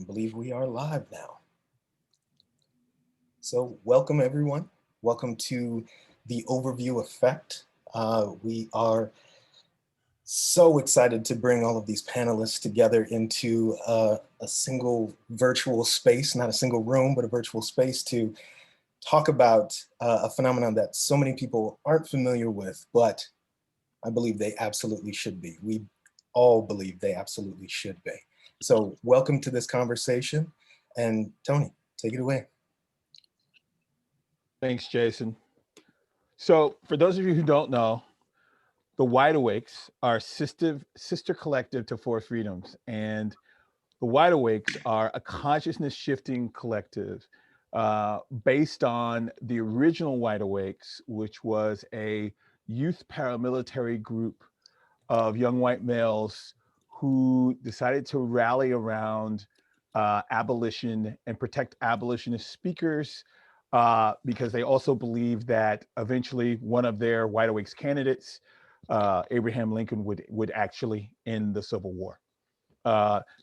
I believe we are live now. So welcome everyone. Welcome to the overview effect. We are so excited to bring all of these panelists together into a single virtual space, not a single room, but a virtual space to talk about a phenomenon that so many people aren't familiar with, but I believe they absolutely should be. We all believe they absolutely should be. So welcome to this conversation. And Tony, take it away. Thanks, Jason. So for those of you who don't know, the Wide Awakes are sister collective to Four Freedoms. And the Wide Awakes are a consciousness shifting collective based on the original Wide Awakes, which was a youth paramilitary group of young white males who decided to rally around abolition and protect abolitionist speakers because they also believed that eventually one of their Wide Awakes candidates, Abraham Lincoln, would actually end the Civil War.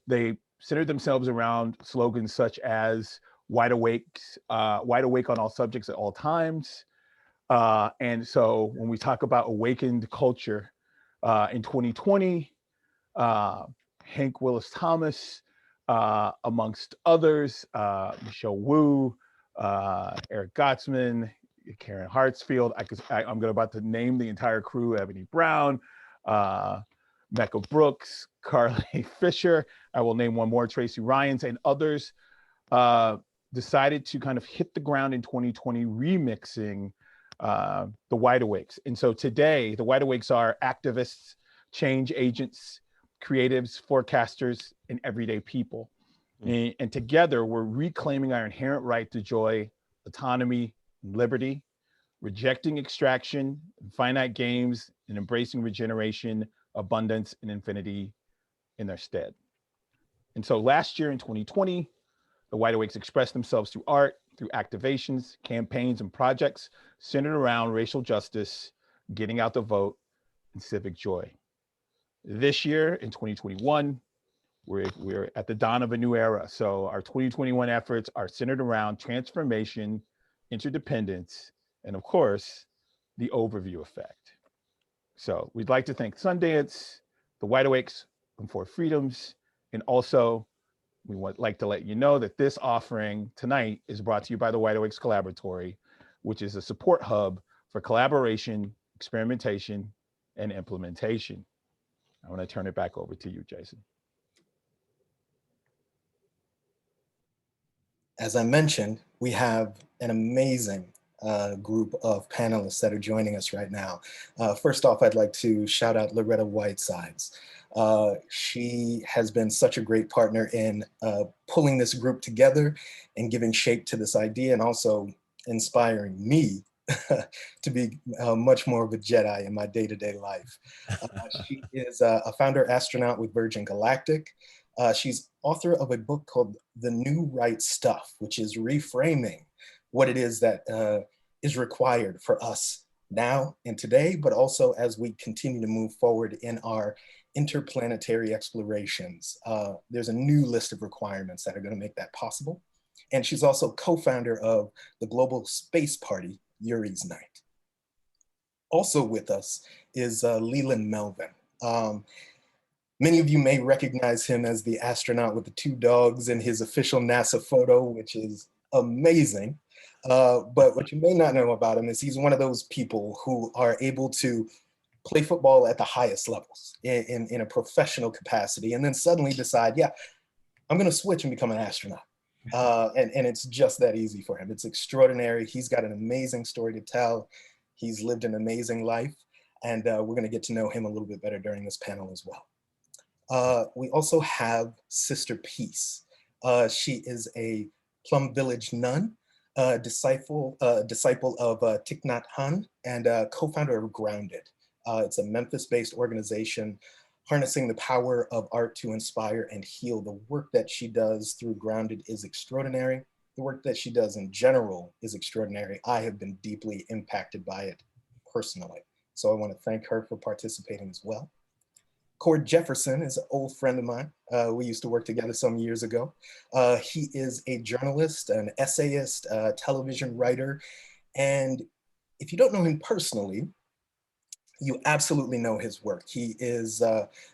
They centered themselves around slogans such as wide awake on all subjects at all times. And so when we talk about awakened culture in 2020, Hank Willis Thomas, amongst others, Michelle Wu, Eric Gottsman, Karen Hartsfield. I'm about to name the entire crew: Ebony Brown, Mecca Brooks, Carly Fisher. I will name one more: Tracy Ryans, and others. Decided to kind of hit the ground in 2020, remixing the Wide Awakes. And so today, the Wide Awakes are activists, change agents, creatives, forecasters, and everyday people. And together, we're reclaiming our inherent right to joy, autonomy, and liberty, rejecting extraction, and finite games, and embracing regeneration, abundance, and infinity in their stead. And so last year in 2020, the Wide Awakes expressed themselves through art, through activations, campaigns, and projects centered around racial justice, getting out the vote, and civic joy. This year in 2021, we're at the dawn of a new era. So our 2021 efforts are centered around transformation, interdependence, and of course, the overview effect. So we'd like to thank Sundance, the Wide Awakes, and Four Freedoms, and also we would like to let you know that this offering tonight is brought to you by the Wide Awakes Collaboratory, which is a support hub for collaboration, experimentation, and implementation. I want to turn it back over to you, Jason. As I mentioned, we have an amazing group of panelists that are joining us right now. First off, I'd like to shout out Loretta Whitesides. She has been such a great partner in pulling this group together and giving shape to this idea, and also inspiring me to be much more of a Jedi in my day-to-day life. She is a founder astronaut with Virgin Galactic. She's author of a book called The New Right Stuff, which is reframing what it is that is required for us now and today, but also as we continue to move forward in our interplanetary explorations. There's a new list of requirements that are going to make that possible. And she's also co-founder of the global space party, Yuri's Night. Also with us is Leland Melvin. Many of you may recognize him as the astronaut with the two dogs in his official NASA photo, which is amazing. But what you may not know about him is he's one of those people who are able to play football at the highest levels in a professional capacity, and then suddenly decide, yeah, I'm going to switch and become an astronaut. And it's just that easy for him. It's extraordinary. He's got an amazing story to tell. He's lived an amazing life, and we're going to get to know him a little bit better during this panel as well. We also have Sister Peace. She is a Plum Village nun, disciple of Thich Nhat Hanh, and co-founder of Grounded. It's a Memphis-based organization harnessing the power of art to inspire and heal. The work that she does through Grounded is extraordinary. The work that she does in general is extraordinary. I have been deeply impacted by it personally. So I want to thank her for participating as well. Cord Jefferson is an old friend of mine. We used to work together some years ago. He is a journalist, an essayist, a television writer, and if you don't know him personally, you absolutely know his work. He is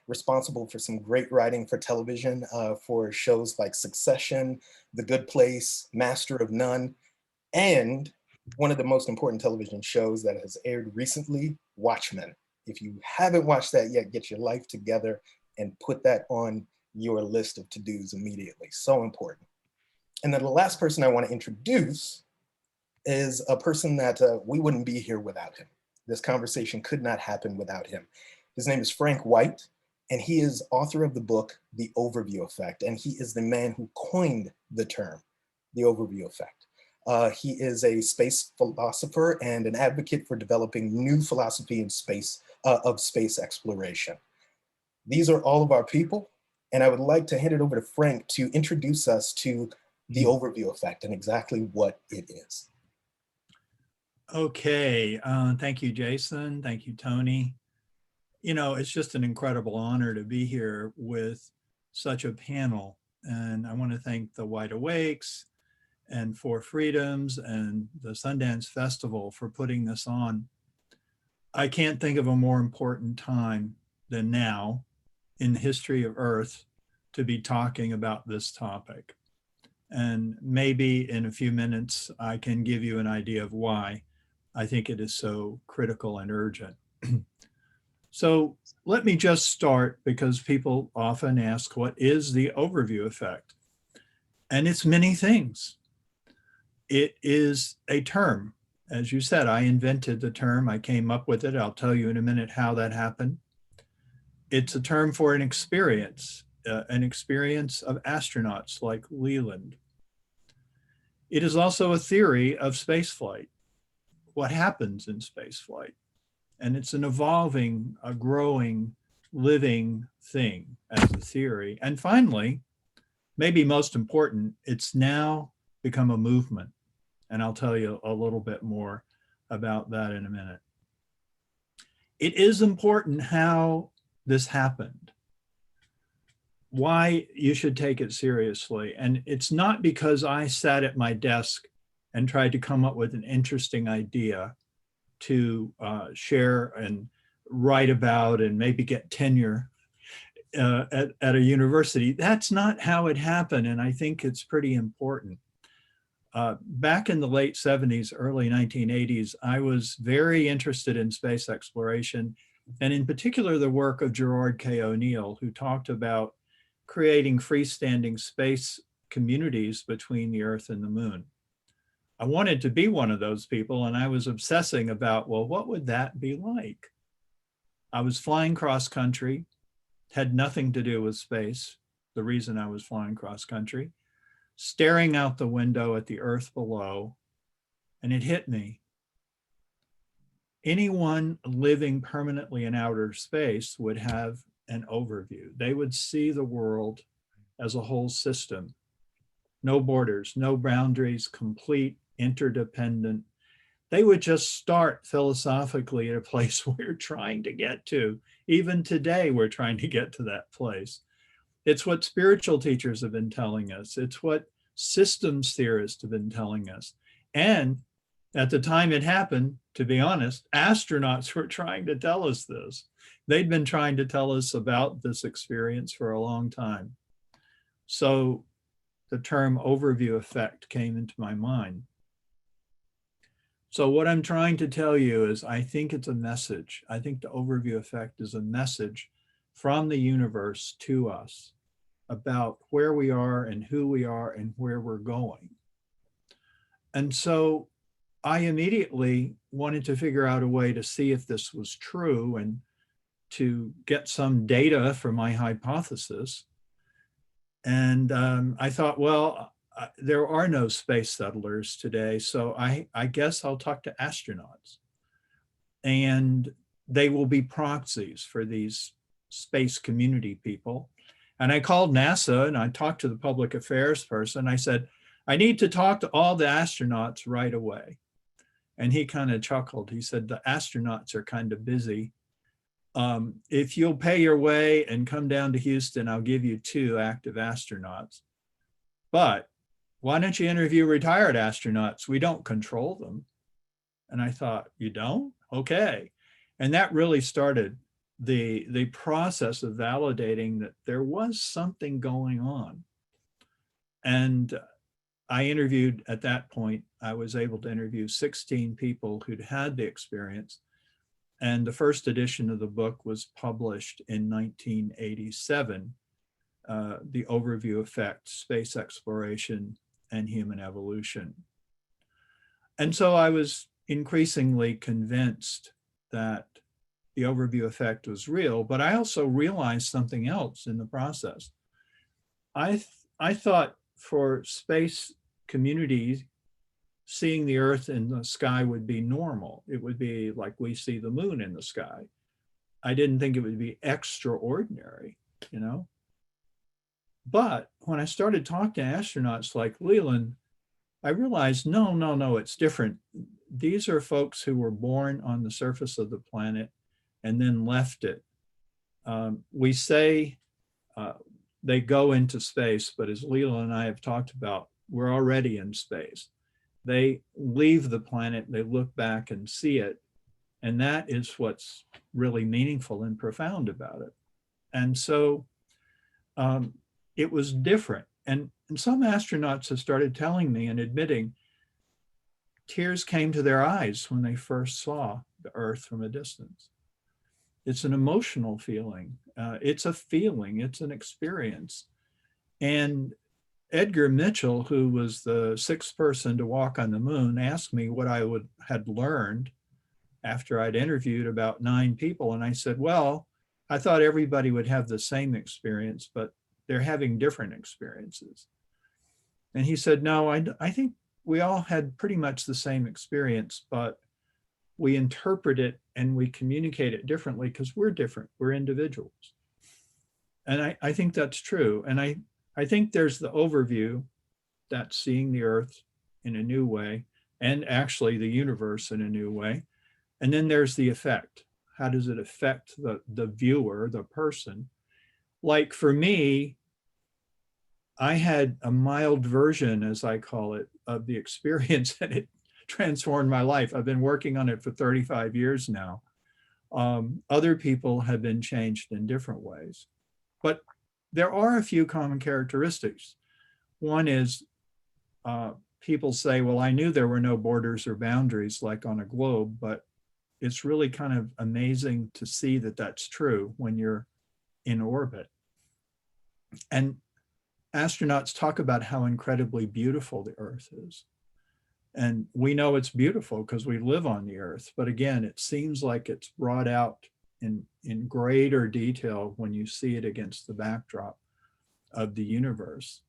responsible for some great writing for television, for shows like Succession, The Good Place, Master of None, and one of the most important television shows that has aired recently, Watchmen. If you haven't watched that yet, get your life together and put that on your list of to-dos immediately. So important. And then the last person I want to introduce is a person that we wouldn't be here without him. This conversation could not happen without him. His name is Frank White, and he is author of the book, The Overview Effect, and he is the man who coined the term, the overview effect. He is a space philosopher and an advocate for developing new philosophy in space, of space exploration. These are all of our people, and I would like to hand it over to Frank to introduce us to the overview effect and exactly what it is. Okay, thank you, Jason. Thank you, Tony. You know, it's just an incredible honor to be here with such a panel. And I want to thank the Wide Awakes and Four Freedoms and the Sundance Festival for putting this on. I can't think of a more important time than now in the history of Earth to be talking about this topic. And maybe in a few minutes, I can give you an idea of why I think it is so critical and urgent. So let me just start, because people often ask, what is the overview effect? And it's many things. It is a term. As you said, I invented the term. I came up with it. I'll tell you in a minute how that happened. It's a term for an experience of astronauts like Leland. It is also a theory of spaceflight, what happens in spaceflight. And it's an evolving, a growing, living thing as a theory. And finally, maybe most important, it's now become a movement. And I'll tell you a little bit more about that in a minute. It is important how this happened, why you should take it seriously. And it's not because I sat at my desk and tried to come up with an interesting idea to share and write about and maybe get tenure at a university. That's not how it happened, and I think it's pretty important. Back in the late 70s, early 1980s, I was very interested in space exploration, and in particular the work of Gerard K. O'Neill, who talked about creating freestanding space communities between the Earth and the Moon. I wanted to be one of those people, and I was obsessing about, well, what would that be like? I was flying cross country, had nothing to do with space, the reason I was flying cross country, staring out the window at the Earth below, and it hit me. Anyone living permanently in outer space would have an overview. They would see the world as a whole system. No borders, no boundaries, complete, interdependent. They would just start philosophically at a place we're trying to get to. Even today, we're trying to get to that place. It's what spiritual teachers have been telling us. It's what systems theorists have been telling us. And at the time it happened, to be honest, astronauts were trying to tell us this. They'd been trying to tell us about this experience for a long time. So the term overview effect came into my mind. So what I'm trying to tell you is I think it's a message. I think the overview effect is a message from the universe to us about where we are and who we are and where we're going. And so I immediately wanted to figure out a way to see if this was true and to get some data for my hypothesis. And I thought, well, there are no space settlers today, so I guess I'll talk to astronauts. And they will be proxies for these space community people. And I called NASA and I talked to the public affairs person. I said, I need to talk to all the astronauts right away. And he kind of chuckled. He said, the astronauts are kind of busy. If you'll pay your way and come down to Houston, I'll give you 2 active astronauts. But why don't you interview retired astronauts? We don't control them. And I thought, you don't? Okay. And that really started the process of validating that there was something going on. And I interviewed, at that point, I was able to interview 16 people who'd had the experience. And the first edition of the book was published in 1987, The Overview Effect, Space Exploration and Human Evolution. And so I was increasingly convinced that the overview effect was real, but I also realized something else in the process. I thought for space communities, seeing the Earth in the sky would be normal. It would be like we see the moon in the sky. I didn't think it would be extraordinary, you know? But when I started talking to astronauts like Leland, I realized, no, it's different. These are folks who were born on the surface of the planet and then left it. We say they go into space, but as Leland and I have talked about, we're already in space. They leave the planet, they look back and see it. And that is what's really meaningful and profound about it. And so it was different. And some astronauts have started telling me and admitting tears came to their eyes when they first saw the Earth from a distance. It's an emotional feeling. It's a feeling, it's an experience. And Edgar Mitchell, who was the 6th person to walk on the moon, asked me what I had learned after I'd interviewed about 9 people. And I said, well, I thought everybody would have the same experience, but they're having different experiences. And he said, no, I think we all had pretty much the same experience, but we interpret it and we communicate it differently because we're different, we're individuals. And I think that's true. And I think there's the overview, that's seeing the Earth in a new way, and actually the universe in a new way. And then there's the effect. How does it affect the viewer, the person? Like for me, I had a mild version, as I call it, of the experience, and it transformed my life. I've been working on it for 35 years now. Other people have been changed in different ways. But there are a few common characteristics. One is people say, well, I knew there were no borders or boundaries like on a globe, but it's really kind of amazing to see that that's true when you're in orbit. And astronauts talk about how incredibly beautiful the Earth is. And we know it's beautiful because we live on the Earth. But again, it seems like it's brought out in greater detail when you see it against the backdrop of the universe.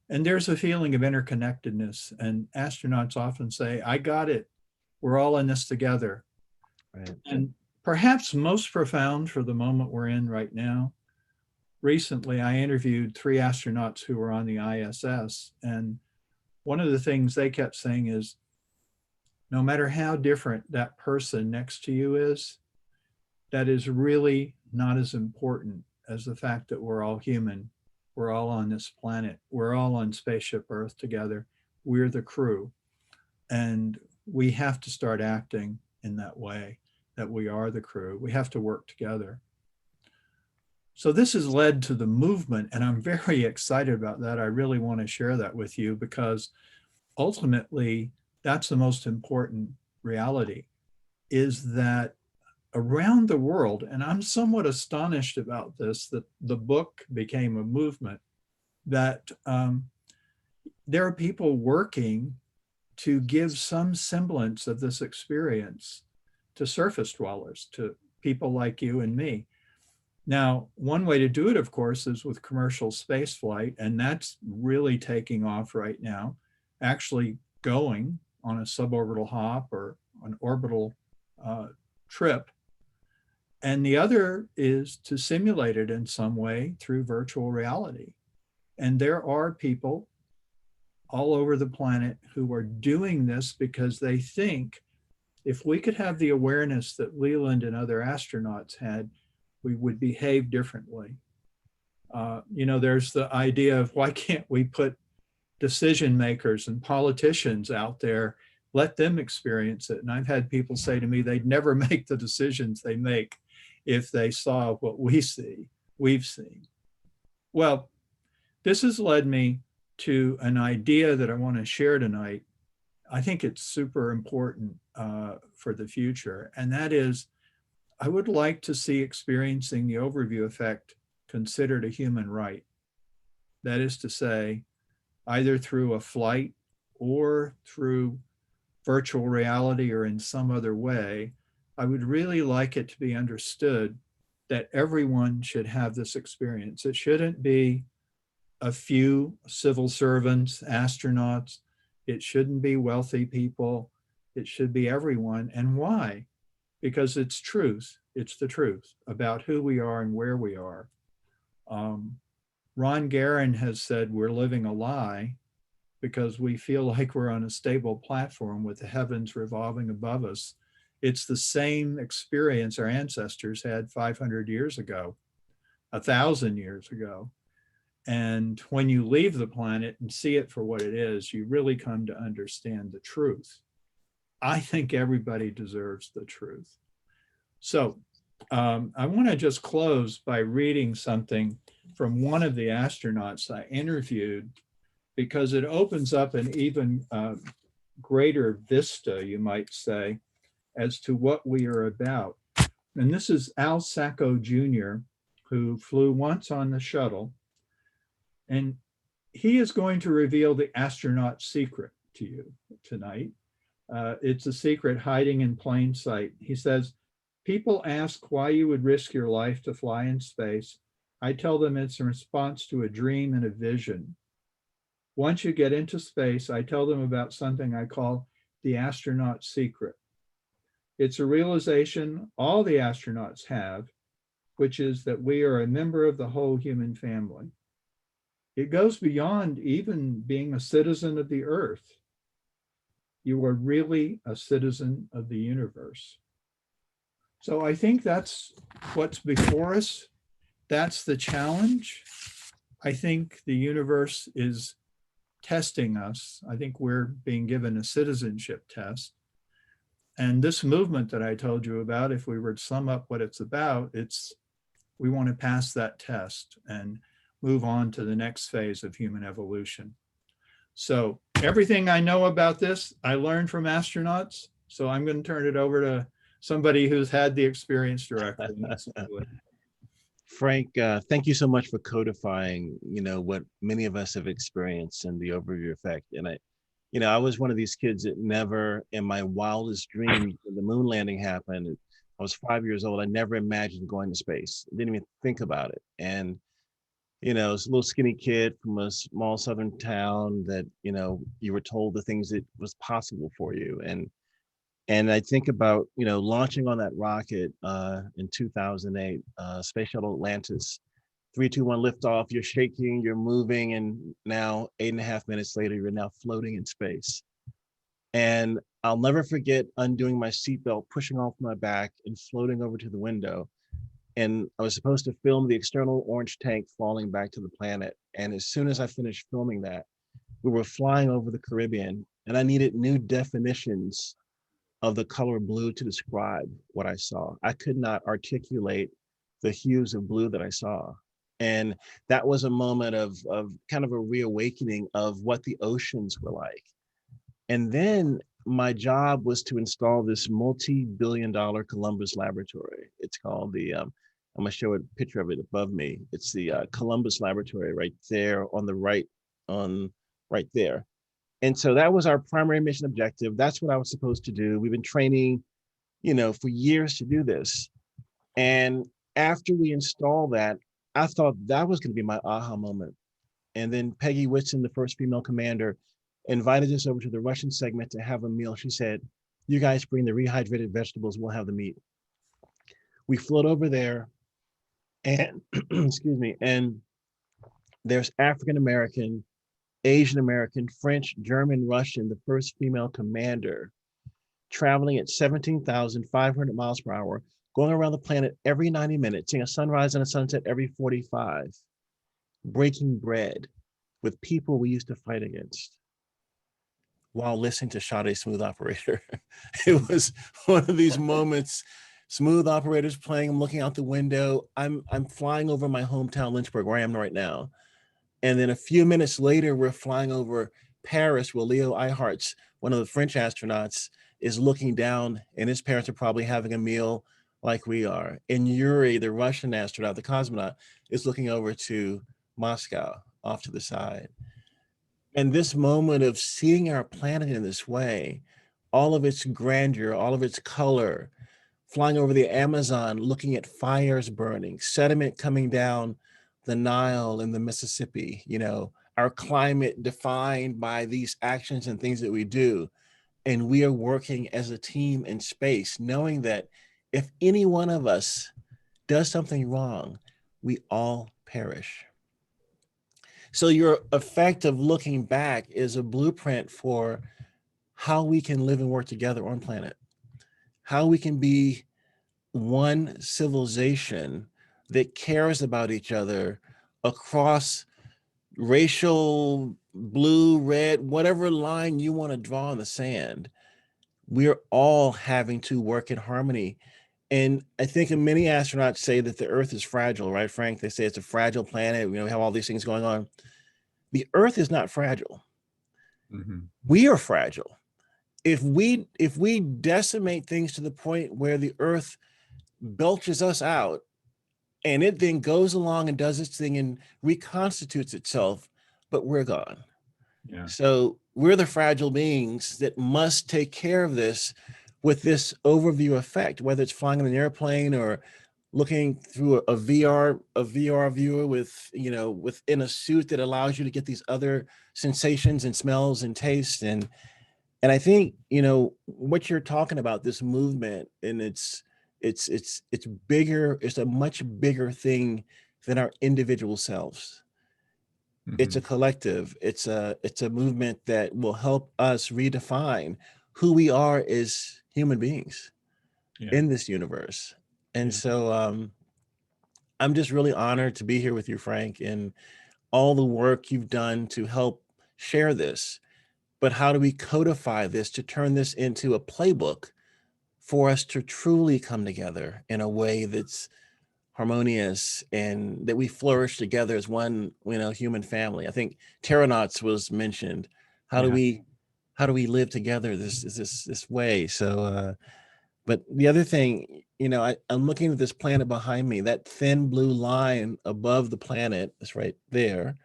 And there's a feeling of interconnectedness. And astronauts often say, I got it. We're all in this together. Right. And perhaps most profound for the moment we're in right now, recently I interviewed 3 astronauts who were on the ISS. And one of the things they kept saying is, no matter how different that person next to you is, that is really not as important as the fact that we're all human. We're all on this planet. We're all on Spaceship Earth together. We're the crew. And we have to start acting in that way, that we are the crew. We have to work together. So this has led to the movement, and I'm very excited about that. I really want to share that with you because ultimately that's the most important reality, is that around the world, and I'm somewhat astonished about this, that the book became a movement, that there are people working to give some semblance of this experience to surface dwellers, to people like you and me. Now, one way to do it, of course, is with commercial space flight, and that's really taking off right now, actually going on a suborbital hop or an orbital trip. And the other is to simulate it in some way through virtual reality. And there are people all over the planet who are doing this because they think If we could have the awareness that Leland and other astronauts had, we would behave differently. There's the idea of why can't we put decision makers and politicians out there, let them experience it. And I've had people say to me they'd never make the decisions they make if they saw what we've seen. Well, this has led me to an idea that I want to share tonight. I think it's super important for the future. And that is, I would like to see experiencing the overview effect considered a human right. That is to say, either through a flight or through virtual reality or in some other way, I would really like it to be understood that everyone should have this experience. It shouldn't be a few civil servants, astronauts. It shouldn't be wealthy people. It should be everyone. And why? Because it's truth. It's the truth about who we are and where we are. Ron Garan has said we're living a lie because we feel like we're on a stable platform with the heavens revolving above us. It's the same experience our ancestors had 500 years ago, 1,000 years ago. And when you leave the planet and see it for what it is, you really come to understand the truth. I think everybody deserves the truth. So I want to just close by reading something from one of the astronauts I interviewed, because it opens up an even greater vista, you might say, as to what we are about. And this is Al Sacco Jr., who flew once on the shuttle. And he is going to reveal the astronaut secret to you tonight. It's a secret hiding in plain sight. He says, people ask why you would risk your life to fly in space. I tell them it's in response to a dream and a vision. Once you get into space, I tell them about something I call the astronaut secret. It's a realization all the astronauts have, which is that we are a member of the whole human family. It goes beyond even being a citizen of the Earth. You are really a citizen of the universe. So I think that's what's before us. That's the challenge. I think the universe is testing us. I think we're being given a citizenship test. And this movement that I told you about, if we were to sum up what it's about, we want to pass that test and move on to the next phase of human evolution. So everything I know about this, I learned from astronauts. So I'm going to turn it over to somebody who's had the experience directly. Frank, thank you so much for codifying, what many of us have experienced in the overview effect. And I was one of these kids that never, in my wildest dreams, when the moon landing happened, I was 5 years old. I never imagined going to space. Didn't even think about it. And I was a little skinny kid from a small southern town that, you were told the things that was possible for you. And I think about, launching on that rocket in 2008, Space Shuttle Atlantis, 3, 2, 1 liftoff, you're shaking, you're moving, and now 8.5 minutes later, you're now floating in space. And I'll never forget undoing my seatbelt, pushing off my back and floating over to the window. And I was supposed to film the external orange tank falling back to the planet. And as soon as I finished filming that, we were flying over the Caribbean, and I needed new definitions of the color blue to describe what I saw. I could not articulate the hues of blue that I saw. And that was a moment of kind of a reawakening of what the oceans were like. And then my job was to install this multi-billion-dollar Columbus laboratory. It's called I'm gonna show a picture of it above me. It's the Columbus laboratory right there on the right there. And so that was our primary mission objective. That's what I was supposed to do. We've been training, for years to do this. And after we installed that, I thought that was going to be my aha moment. And then Peggy Whitson, the first female commander, invited us over to the Russian segment to have a meal. She said, you guys bring the rehydrated vegetables, we'll have the meat. We float over there and, excuse me, and there's African-American, Asian American, French, German, Russian, the first female commander. traveling at 17,500 miles per hour, going around the planet every 90 minutes, seeing a sunrise and a sunset every 45, breaking bread with people we used to fight against while listening to Sade Smooth Operator. It was one of these moments, Smooth Operator's playing, I'm looking out the window. I'm flying over my hometown, Lynchburg, where I am right now. And then a few minutes later, we're flying over Paris, where Leo Eilhart's, one of the French astronauts, is looking down, and his parents are probably having a meal like we are. And Yuri, the Russian astronaut, the cosmonaut, is looking over to Moscow off to the side. And this moment of seeing our planet in this way, all of its grandeur, all of its color, flying over the Amazon, looking at fires burning, sediment coming down the Nile and the Mississippi, you know, our climate defined by these actions and things that we do. And we are working as a team in space, knowing that if any one of us does something wrong, we all perish. So your effect of looking back is a blueprint for how we can live and work together on planet, how we can be one civilization that cares about each other across racial, blue, red, whatever line you want to draw in the sand. We're all having to work in harmony. And I think many astronauts say that the Earth is fragile, right, Frank? They say it's a fragile planet. You know, we have all these things going on. The Earth is not fragile. Mm-hmm. We are fragile. If we decimate things to the point where the Earth belches us out, and it then goes along and does its thing and reconstitutes itself, but we're gone. Yeah. So we're the fragile beings that must take care of this with this overview effect, whether it's flying in an airplane or looking through a VR viewer with, you know, within a suit that allows you to get these other sensations and smells and tastes. And I think, you know, what you're talking about, this movement, and it's bigger, it's a much bigger thing than our individual selves. Mm-hmm. It's a collective, it's a movement that will help us redefine who we are as human beings in this universe. And so I'm just really honored to be here with you, Frank, and all the work you've done to help share this. But how do we codify this to turn this into a playbook for us to truly come together in a way that's harmonious and that we flourish together as one, you know, human family? I think Terranauts was mentioned. How do we live together this way? So, but the other thing, you know, I'm looking at this planet behind me, that thin blue line above the planet, that's right there,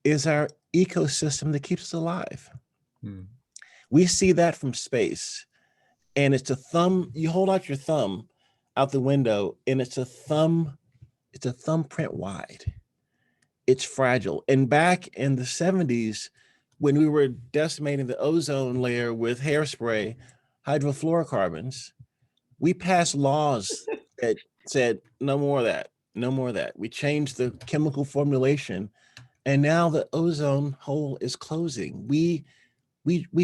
is our ecosystem that keeps us alive. We see that from space, and it's a thumb. You hold out your thumb out the window, and it's a thumbprint wide. It's fragile. And back in the 70s, when we were decimating the ozone layer with hairspray, hydrofluorocarbons, we passed laws that said no more of that, no more of that. We changed the chemical formulation, and now the ozone hole is closing. We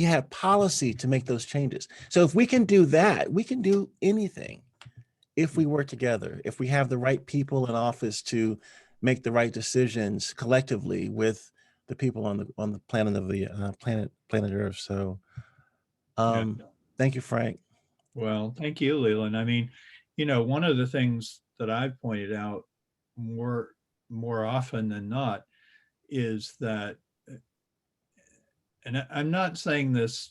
have policy to make those changes. So if we can do that, we can do anything if we work together, if we have the right people in office to make the right decisions collectively with the people on the planet of the planet Earth. So thank you, Frank. Well, thank you, Leland. I mean, you know, one of the things that I've pointed out more often than not is that, and I'm not saying this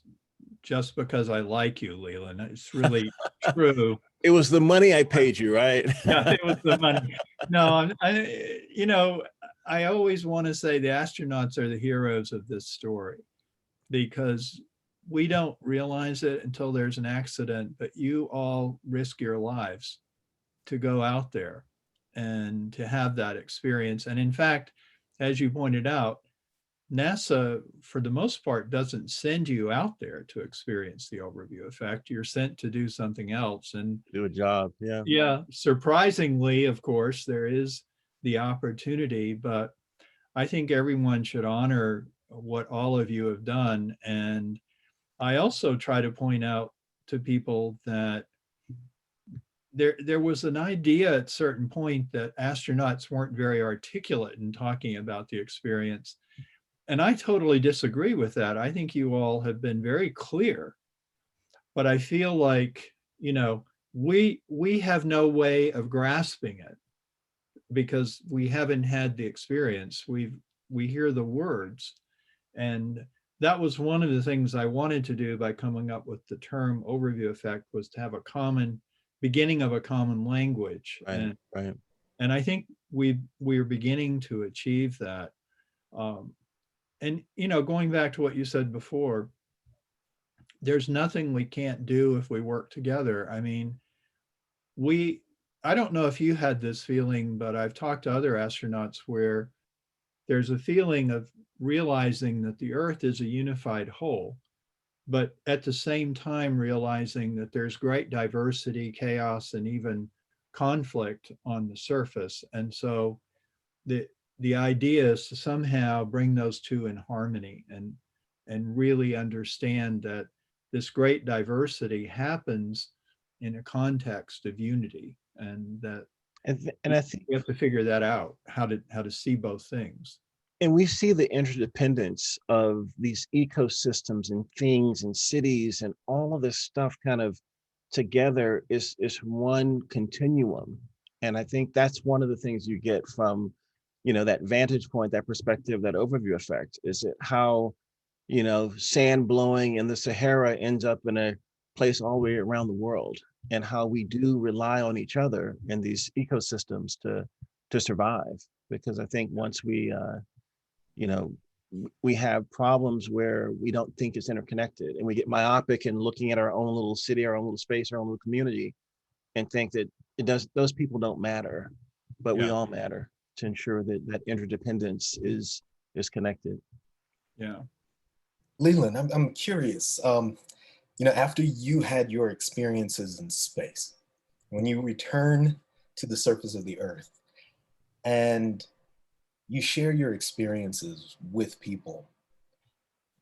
just because I like you, Leland. It's really true. It was the money I paid you, right? Yeah, it was the money. No, you know, I always want to say the astronauts are the heroes of this story, because we don't realize it until there's an accident, but you all risk your lives to go out there and to have that experience. And in fact, as you pointed out, NASA, for the most part, doesn't send you out there to experience the overview effect. You're sent to do something else and do a job. Yeah. Surprisingly, of course, there is the opportunity, but I think everyone should honor what all of you have done. And I also try to point out to people that there was an idea at a certain point that astronauts weren't very articulate in talking about the experience. And I totally disagree with that. I think you all have been very clear, but I feel like, we have no way of grasping it because we haven't had the experience. We hear the words. And that was one of the things I wanted to do by coming up with the term overview effect, was to have a common beginning of a common language. Right, right. And I think we're beginning to achieve that. And going back to what you said before, there's nothing we can't do if we work together. I mean, I don't know if you had this feeling, but I've talked to other astronauts where there's a feeling of realizing that the Earth is a unified whole, but at the same time realizing that there's great diversity, chaos, and even conflict on the surface. And so the idea is to somehow bring those two in harmony and really understand that this great diversity happens in a context of unity, and that and I think we have to figure that out, how to see both things. and we see the interdependence of these ecosystems and things and cities and all of this stuff kind of together is one continuum. And I think that's one of the things you get from, that vantage point, that perspective, that overview effect, is it how, sand blowing in the Sahara ends up in a place all the way around the world, and how we do rely on each other in these ecosystems to survive. Because I think once we have problems where we don't think it's interconnected, and we get myopic in looking at our own little city, our own little space, our own little community, and think that those people don't matter, but we all matter, to ensure that interdependence is connected. Yeah. Leland, I'm curious. After you had your experiences in space, when you return to the surface of the Earth and you share your experiences with people,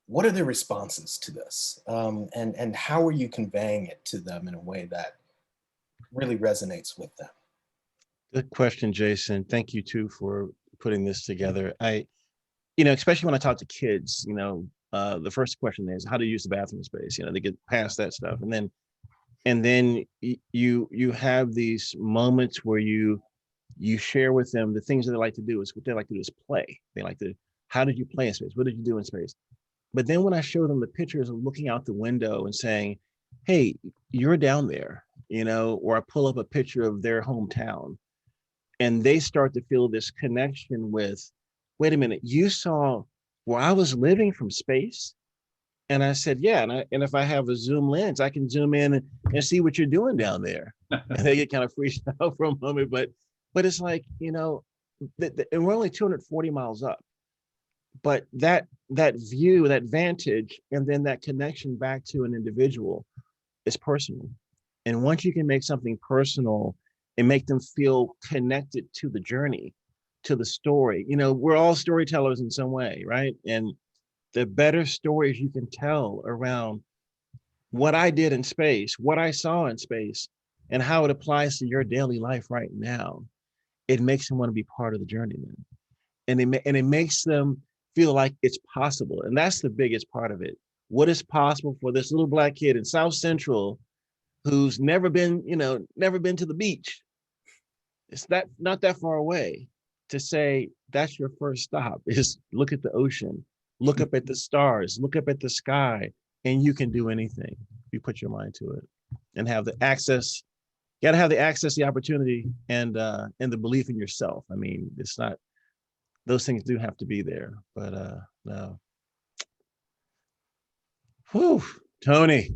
what are their responses to this? And how are you conveying it to them in a way that really resonates with them? Good question, Jason. Thank you too for putting this together. Especially when I talk to kids, the first question is how to use the bathroom space. They get past that stuff, and then you have these moments where you share with them the things that they like to do. Is what they like to do is play. They like to, how did you play in space? What did you do in space? But then when I show them the pictures of looking out the window and saying, hey, you're down there, or I pull up a picture of their hometown, and they start to feel this connection with, wait a minute, you saw where I was living from space? And I said, yeah. And if I have a zoom lens, I can zoom in and see what you're doing down there. And they get kind of freaked out for a moment, but it's like, and we're only 240 miles up, but that view, that vantage, and then that connection back to an individual is personal. And once you can make something personal and make them feel connected to the journey, to the story, we're all storytellers in some way, right? And the better stories you can tell around what I did in space, what I saw in space, and how it applies to your daily life right now, it makes them want to be part of the journey then. And it makes them feel like it's possible. And that's the biggest part of it. What is possible for this little Black kid in South Central who's never been to the beach? It's not that far away, to say that's your first stop, is look at the ocean, look up at the stars, look up at the sky, and you can do anything. You put your mind to it and have the access. You got to have the access, the opportunity, and the belief in yourself. I mean, it's not, those things do have to be there, but no. Whew, Tony.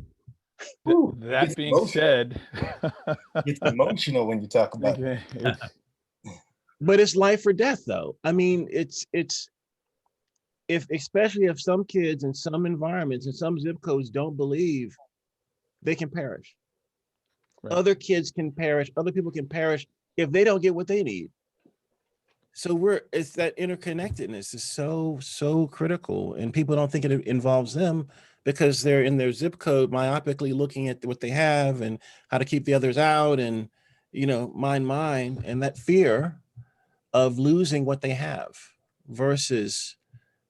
That being said, It's emotional when you talk about it. But it's life or death, though. I mean, it's especially if some kids in some environments and some zip codes don't believe, they can perish. Right. Other kids can perish. Other people can perish if they don't get what they need. So it's that interconnectedness is so critical, and people don't think it involves them because they're in their zip code myopically looking at what they have and how to keep the others out, and mine, and that fear of losing what they have versus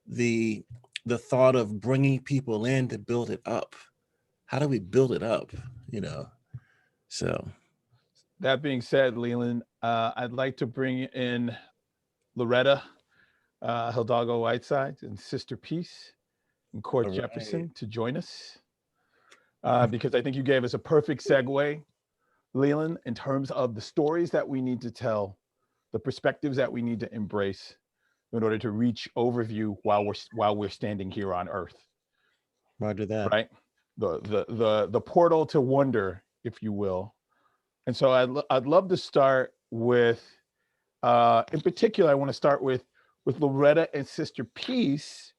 the thought of bringing people in to build it up. How do we build it up? So That being said, Leland, I'd like to bring in Loretta Hidalgo Whitesides and Sister Peace and Court all Jefferson right. to join us because I think you gave us a perfect segue, Leland, in terms of the stories that we need to tell, the perspectives that we need to embrace in order to reach overview while we're standing here on Earth. Roger that. Right, the portal to wonder, if you will. And so I'd love to start with, in particular, I want to start with Loretta and Sister Peace,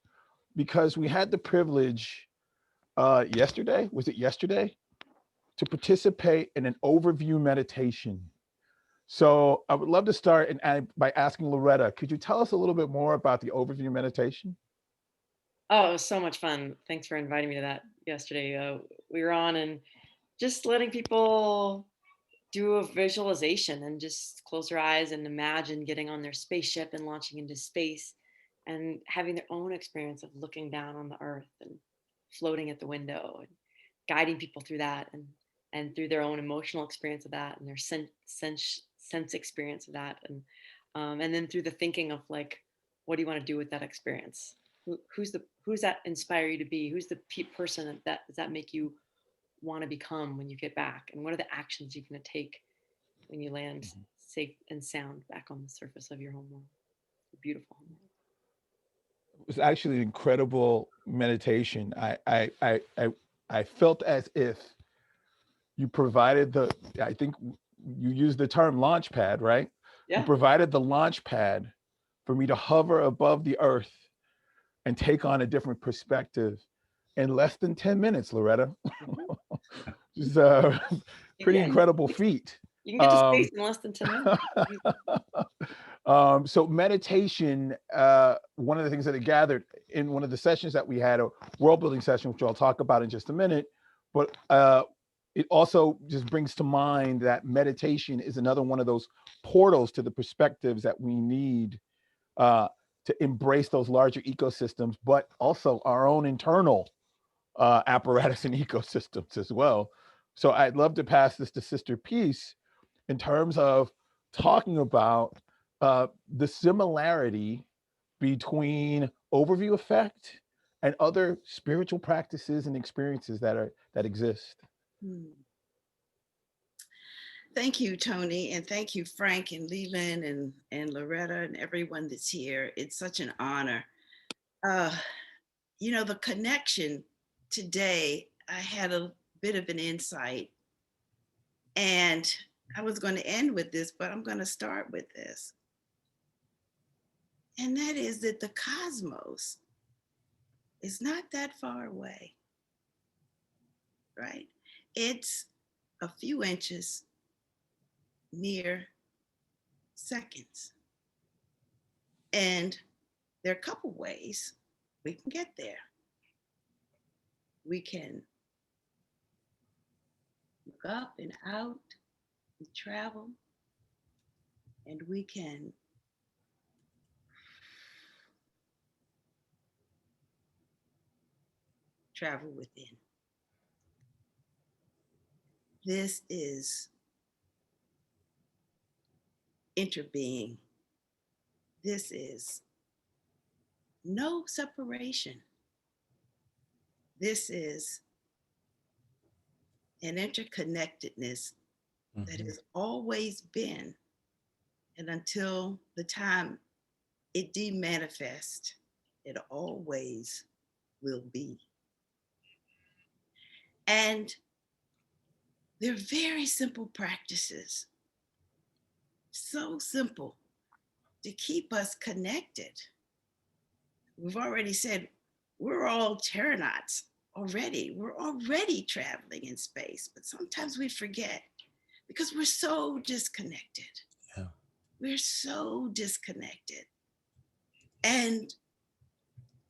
because we had the privilege yesterday, was it yesterday, to participate in an overview meditation. So I would love to start by asking Loretta, could you tell us a little bit more about the overview meditation? Oh, it was so much fun. Thanks for inviting me to that yesterday. We were on and just letting people do a visualization and just close their eyes and imagine getting on their spaceship and launching into space and having their own experience of looking down on the earth and floating at the window and guiding people through that and through their own emotional experience of that and their sense experience of that and then through the thinking of like, what do you want to do with that experience? Who's that inspire you to be? Who's the person that does that make you want to become when you get back? And what are the actions you're going to take when you land safe and sound back on the surface of your home world? Beautiful home world. It was actually an incredible meditation. I felt as if you provided I think you used the term launch pad, right? Yeah. You provided the launch pad for me to hover above the earth and take on a different perspective in less than 10 minutes, Loretta. Just pretty incredible feat. You can get to space in less than 10 minutes. So meditation, one of the things that I gathered in one of the sessions that we had, a world building session, which I'll talk about in just a minute, but it also just brings to mind that meditation is another one of those portals to the perspectives that we need to embrace those larger ecosystems, but also our own internal apparatus and ecosystems as well. So I'd love to pass this to Sister Peace in terms of talking about the similarity between overview effect and other spiritual practices and experiences that exist. Thank you, Tony, and thank you, Frank and Leland and Loretta and everyone that's here. It's such an honor. The connection today, I had a bit of an insight, and I was going to end with this, but I'm going to start with this. And that is that the cosmos is not that far away, right? It's a few inches, mere seconds. And there are a couple ways we can get there. We can look up and out, we travel, and we can travel within. This is interbeing. This is no separation. This is an interconnectedness that has always been, and until the time it demanifests, it always will be. And they're very simple practices, so simple to keep us connected. We've already said we're all terranauts already. We're already traveling in space, but sometimes we forget because we're so disconnected. Yeah. We're so disconnected. And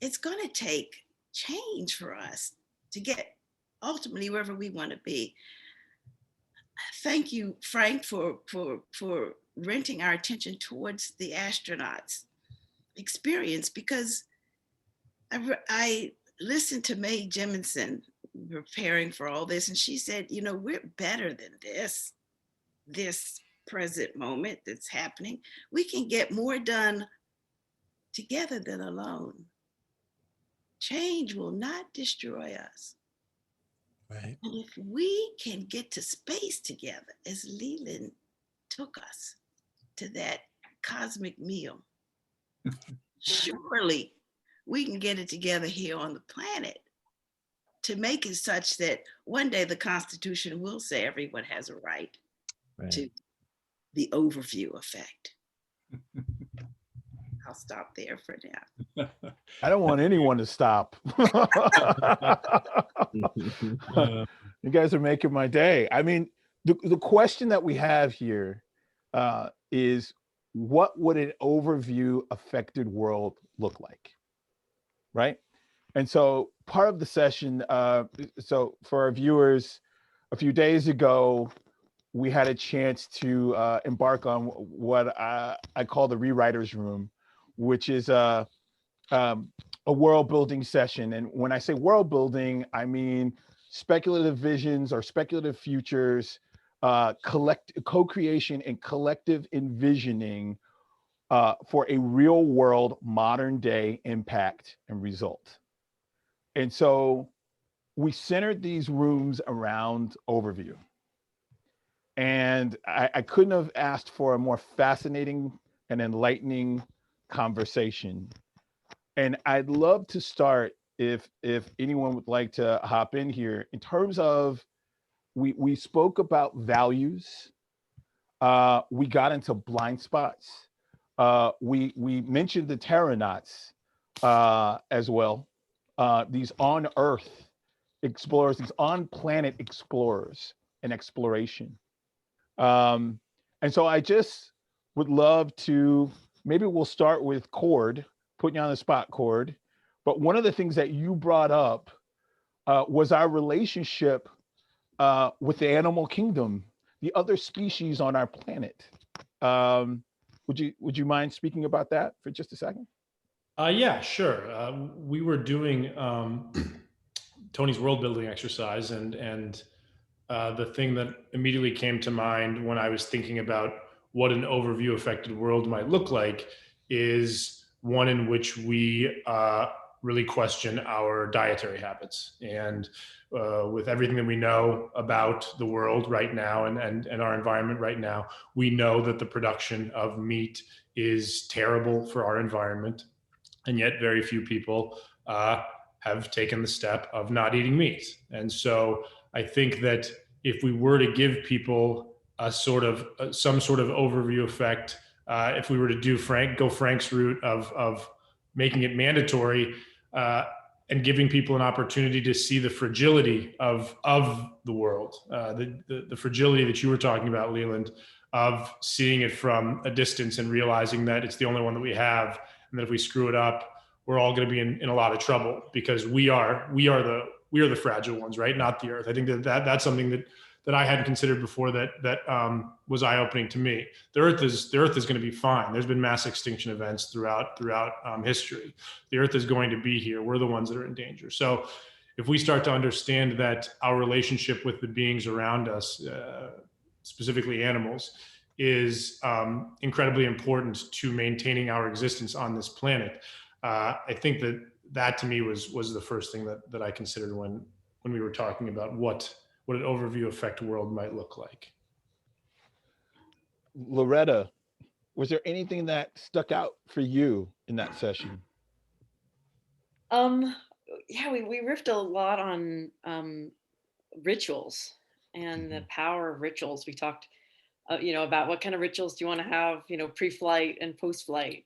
it's going to take change for us to get ultimately wherever we want to be. Thank you, Frank, for renting our attention towards the astronauts experience, because I listened to Mae Jemison preparing for all this, and she said, you know, we're better than this present moment that's happening. We can get more done together than alone. Change will not destroy us. Right. And if we can get to space together, as Leland took us to that cosmic meal, surely we can get it together here on the planet to make it such that one day the Constitution will say everyone has a right to the overview effect. I'll stop there for now. I don't want anyone to stop. You guys are making my day. I mean, the question that we have here is, what would an overview affected world look like? Right? And so part of the session, so for our viewers, a few days ago, we had a chance to embark on what I call the rewriter's room, which is a world building session. And when I say world building, I mean speculative visions or speculative futures, co-creation and collective envisioning for a real world modern day impact and result. And so we centered these rooms around overview. And I couldn't have asked for a more fascinating and enlightening conversation. And I'd love to start, if anyone would like to hop in here, in terms of, we spoke about values. We got into blind spots. We mentioned the Terranauts as well. These on Earth explorers, these on planet explorers and exploration. And so I just would love to, maybe we'll start with Cord, putting you on the spot, Cord. But one of the things that you brought up was our relationship with the animal kingdom, the other species on our planet. Would you mind speaking about that for just a second? Yeah, sure. We were doing Tony's world building exercise, and the thing that immediately came to mind when I was thinking about what an overview affected world might look like is one in which we really question our dietary habits. And with everything that we know about the world right now and our environment right now, we know that the production of meat is terrible for our environment. And yet very few people have taken the step of not eating meat. And so I think that if we were to give people a sort of some sort of overview effect, if we were to do Frank's route of making it mandatory and giving people an opportunity to see the fragility of the world, the fragility that you were talking about, Leland, of seeing it from a distance and realizing that it's the only one that we have, and that if we screw it up, we're all going to be in a lot of trouble, because we are the fragile ones, right? Not the earth. I think that's something that I hadn't considered before that was eye-opening to me. The earth is going to be fine. There's been mass extinction events throughout history. The earth is going to be here. We're the ones that are in danger. So if we start to understand that our relationship with the beings around us, specifically animals, is incredibly important to maintaining our existence on this planet, I think that to me was the first thing that I considered when we were talking about what an overview effect world might look like. Loretta, was there anything that stuck out for you in that session? Yeah, we riffed a lot on rituals and the power of rituals. We talked about what kind of rituals do you want to have, pre-flight and post-flight,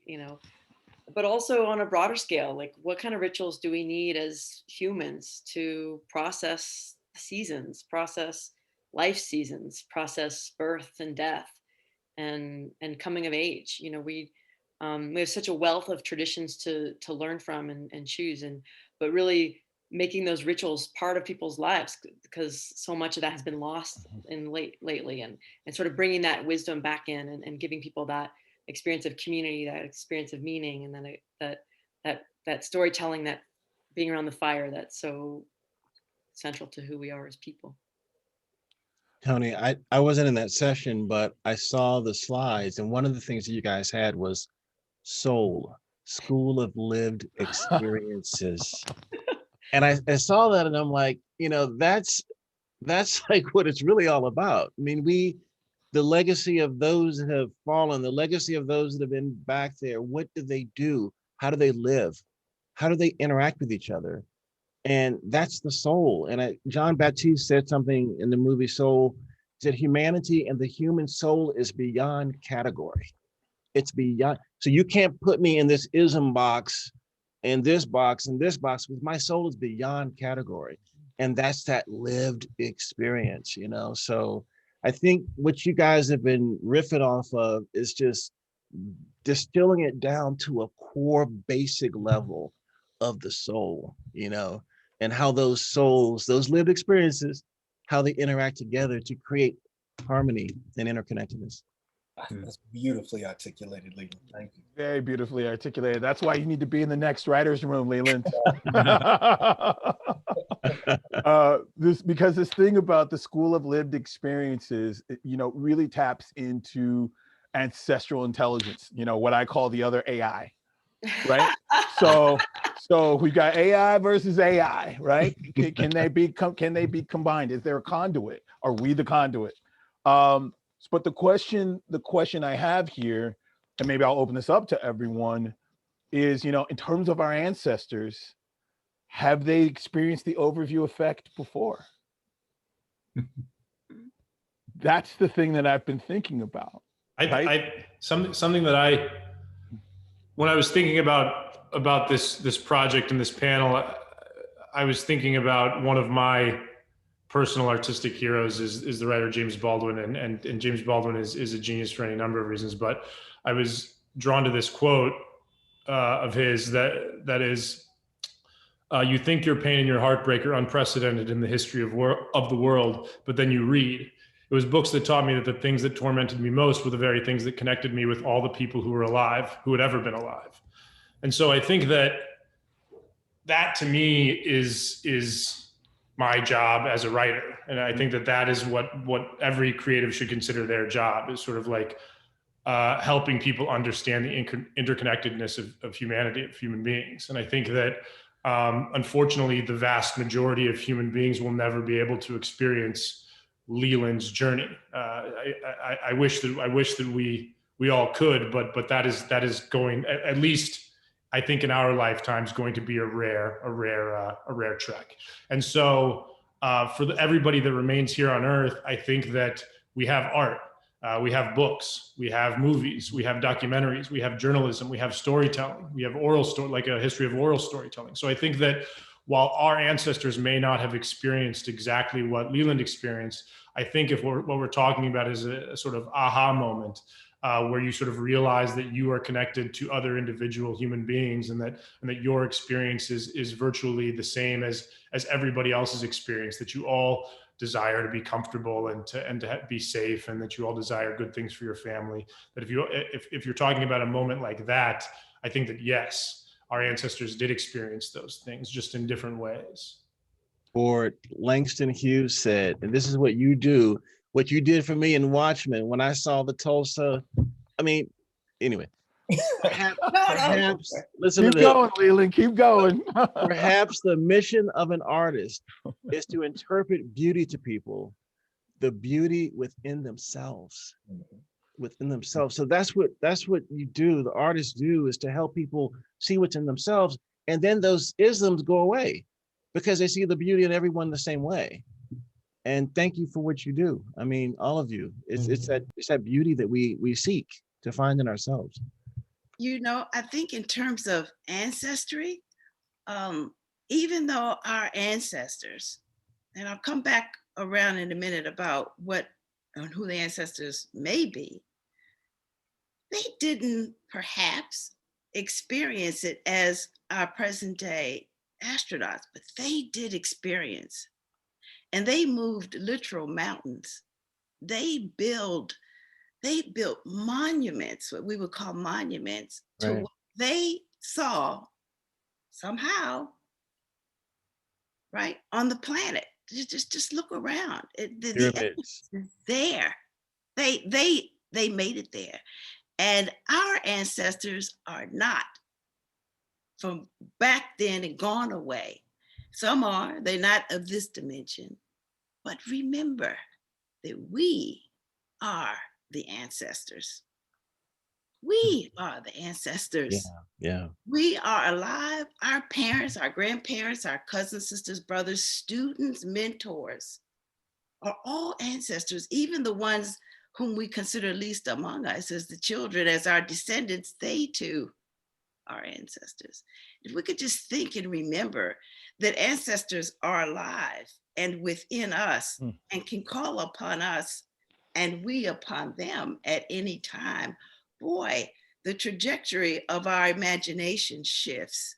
but also on a broader scale, like what kind of rituals do we need as humans to process seasons, process life seasons, process birth and death, and coming of age. You know, we have such a wealth of traditions to learn from and choose, but really making those rituals part of people's lives, because so much of that has been lost in lately, and sort of bringing that wisdom back in, and giving people that experience of community, that experience of meaning, and then that storytelling, that being around the fire, that's so central to who we are as people. Tony, I wasn't in that session, but I saw the slides, and one of the things that you guys had was Soul, School of Lived Experiences. And I saw that and I'm like, that's like what it's really all about. I mean, the legacy of those that have fallen, the legacy of those that have been back there, what do they do? How do they live? How do they interact with each other? And that's the soul. And John Baptiste said something in the movie Soul, that humanity and the human soul is beyond category. It's beyond. So you can't put me in this ism box, in this box, in this box, because my soul is beyond category. And that's that lived experience, So I think what you guys have been riffing off of is just distilling it down to a core basic level of the soul, and how those souls, those lived experiences, how they interact together to create harmony and interconnectedness. That's beautifully articulated, Leland. Thank you. Very beautifully articulated. That's why you need to be in the next writer's room, Leland. Because this thing about the School of Lived Experiences, really taps into ancestral intelligence, what I call the other AI, right? So we've got AI versus AI, right? Can they be combined? Is there a conduit? Are we the conduit? But the question I have here, and maybe I'll open this up to everyone, is, in terms of our ancestors, have they experienced the overview effect before? That's the thing that I've been thinking about. Something that when I was thinking about this project and this panel, I was thinking about one of my personal artistic heroes is the writer James Baldwin, and James Baldwin is a genius for any number of reasons. But I was drawn to this quote of his that is, you think your pain and your heartbreak are unprecedented in the history of the world, but then you read. It was books that taught me that the things that tormented me most were the very things that connected me with all the people who were alive, who had ever been alive. And so I think that to me is my job as a writer. And I think that is what every creative should consider their job, is sort of like helping people understand the interconnectedness of humanity, of human beings. And I think that unfortunately, the vast majority of human beings will never be able to experience Leland's journey. I wish that we all could, but that is going, at least I think in our lifetimes, going to be a rare trek. And so for everybody that remains here on Earth, I think that we have art, we have books, we have movies, we have documentaries, we have journalism, we have storytelling, we have oral story, like a history of oral storytelling. So I think that while our ancestors may not have experienced exactly what Leland experienced, I think what we're talking about is a sort of aha moment, where you sort of realize that you are connected to other individual human beings, and that your experience is virtually the same as everybody else's experience, that you all desire to be comfortable and to be safe, and that you all desire good things for your family. That if you're talking about a moment like that, I think that yes, our ancestors did experience those things, just in different ways. Or Langston Hughes said, and this is what you do, what you did for me in Watchmen when I saw the Tulsa. I mean, anyway, perhaps listen keep to this. Keep going, Leland, keep going. Perhaps the mission of an artist is to interpret beauty to people, the beauty within themselves. So that's what you do, the artists do, is to help people see what's in themselves, and then those isms go away because they see the beauty in everyone the same way. And thank you for what you do. I mean, all of you. It's that beauty that we seek to find in ourselves. I think in terms of ancestry, even though our ancestors, and I'll come back around in a minute about what and who the ancestors may be, they didn't perhaps experience it as our present day astronauts, but they did experience. And they moved literal mountains. They built monuments, what we would call monuments, to Right. what they saw somehow, right, on the planet. Just look around. The evidence Pyramids. is there. They made it there. And our ancestors are not from back then and gone away. Some are, they're not of this dimension. But remember that we are the ancestors. We are the Yeah. ancestors. Yeah. We are alive. Our parents, our grandparents, our cousins, sisters, brothers, students, mentors are all ancestors, even the ones whom we consider least among us as the children, as our descendants, they too are ancestors. If we could just think and remember that ancestors are alive and within us and can call upon us and we upon them at any time, boy, the trajectory of our imagination shifts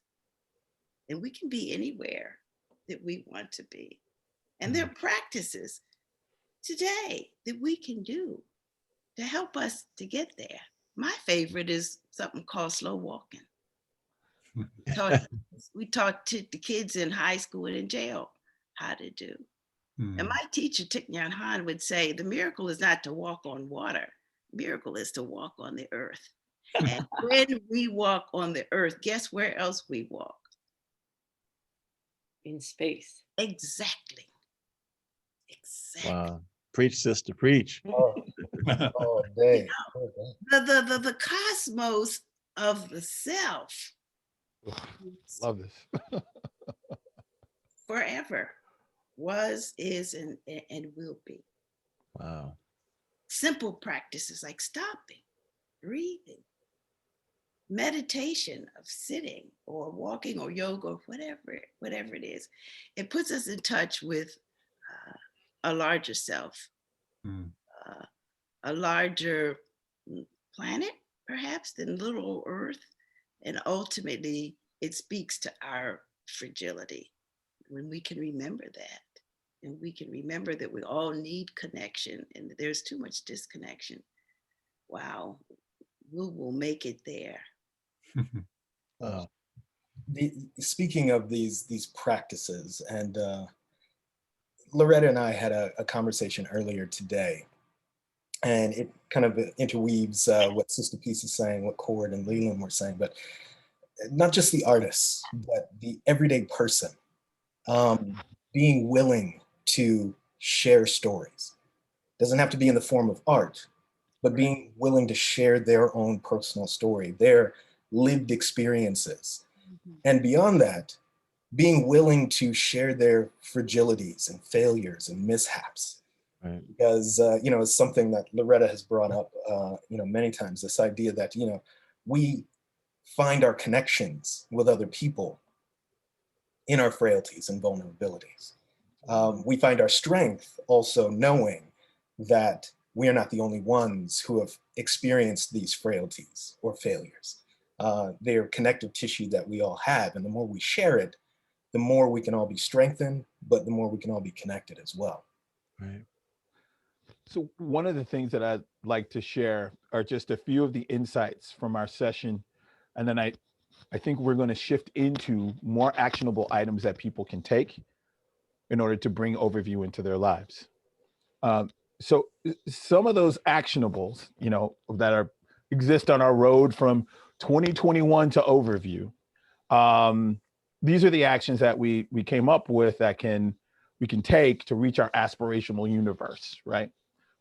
and we can be anywhere that we want to be. And there are practices today that we can do to help us to get there. My favorite is something called slow walking. We taught to the kids in high school and in jail how to do. And my teacher, Thich Nhat Hanh, would say, the miracle is not to walk on water. Miracle is to walk on the earth. And when we walk on the earth, guess where else we walk? In space. Exactly. Exactly. Wow. Preach, sister, preach. All day. The cosmos of the self. Love this. Forever was, is, and will be. Wow. Simple practices like stopping, breathing, meditation of sitting or walking or yoga or whatever it is. It puts us in touch with a larger self, a larger planet, perhaps, than little Earth. And ultimately, it speaks to our fragility. When we can remember that, and we can remember that we all need connection and that there's too much disconnection, wow, we will make it there. Speaking of these practices, and Loretta and I had a conversation earlier today, and it kind of interweaves what Sister Peace is saying, what Cord and Leland were saying, but not just the artists, but the everyday person being willing to share stories. Doesn't have to be in the form of art, but being willing to share their own personal story, their lived experiences. And beyond that, being willing to share their fragilities and failures and mishaps. Right. Because, it's something that Loretta has brought up, many times, this idea that, we find our connections with other people in our frailties and vulnerabilities. We find our strength also knowing that we are not the only ones who have experienced these frailties or failures. They are connective tissue that we all have. And the more we share it, the more we can all be strengthened, but the more we can all be connected as well. Right. So one of the things that I'd like to share are just a few of the insights from our session. And then I think we're going to shift into more actionable items that people can take in order to bring overview into their lives. So some of those actionables, that exist on our road from 2021 to overview. These are the actions that we came up with that we can take to reach our aspirational universe, right,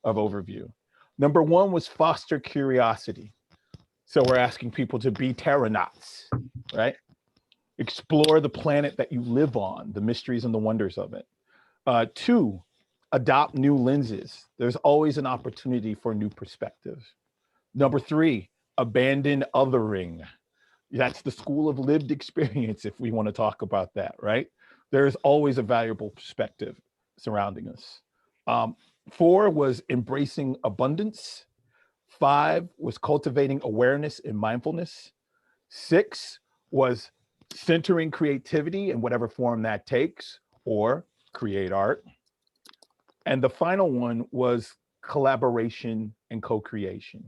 of overview. Number one was foster curiosity. So we're asking people to be terranauts, right? Explore the planet that you live on, the mysteries and the wonders of it. Two, adopt new lenses. There's always an opportunity for new perspectives. Number three, abandon othering. That's the school of lived experience, if we want to talk about that, right? There's always a valuable perspective surrounding us. Four was embracing abundance. 5 was cultivating awareness and mindfulness. 6 was centering creativity in whatever form that takes, or create art. And the final one was collaboration and co-creation.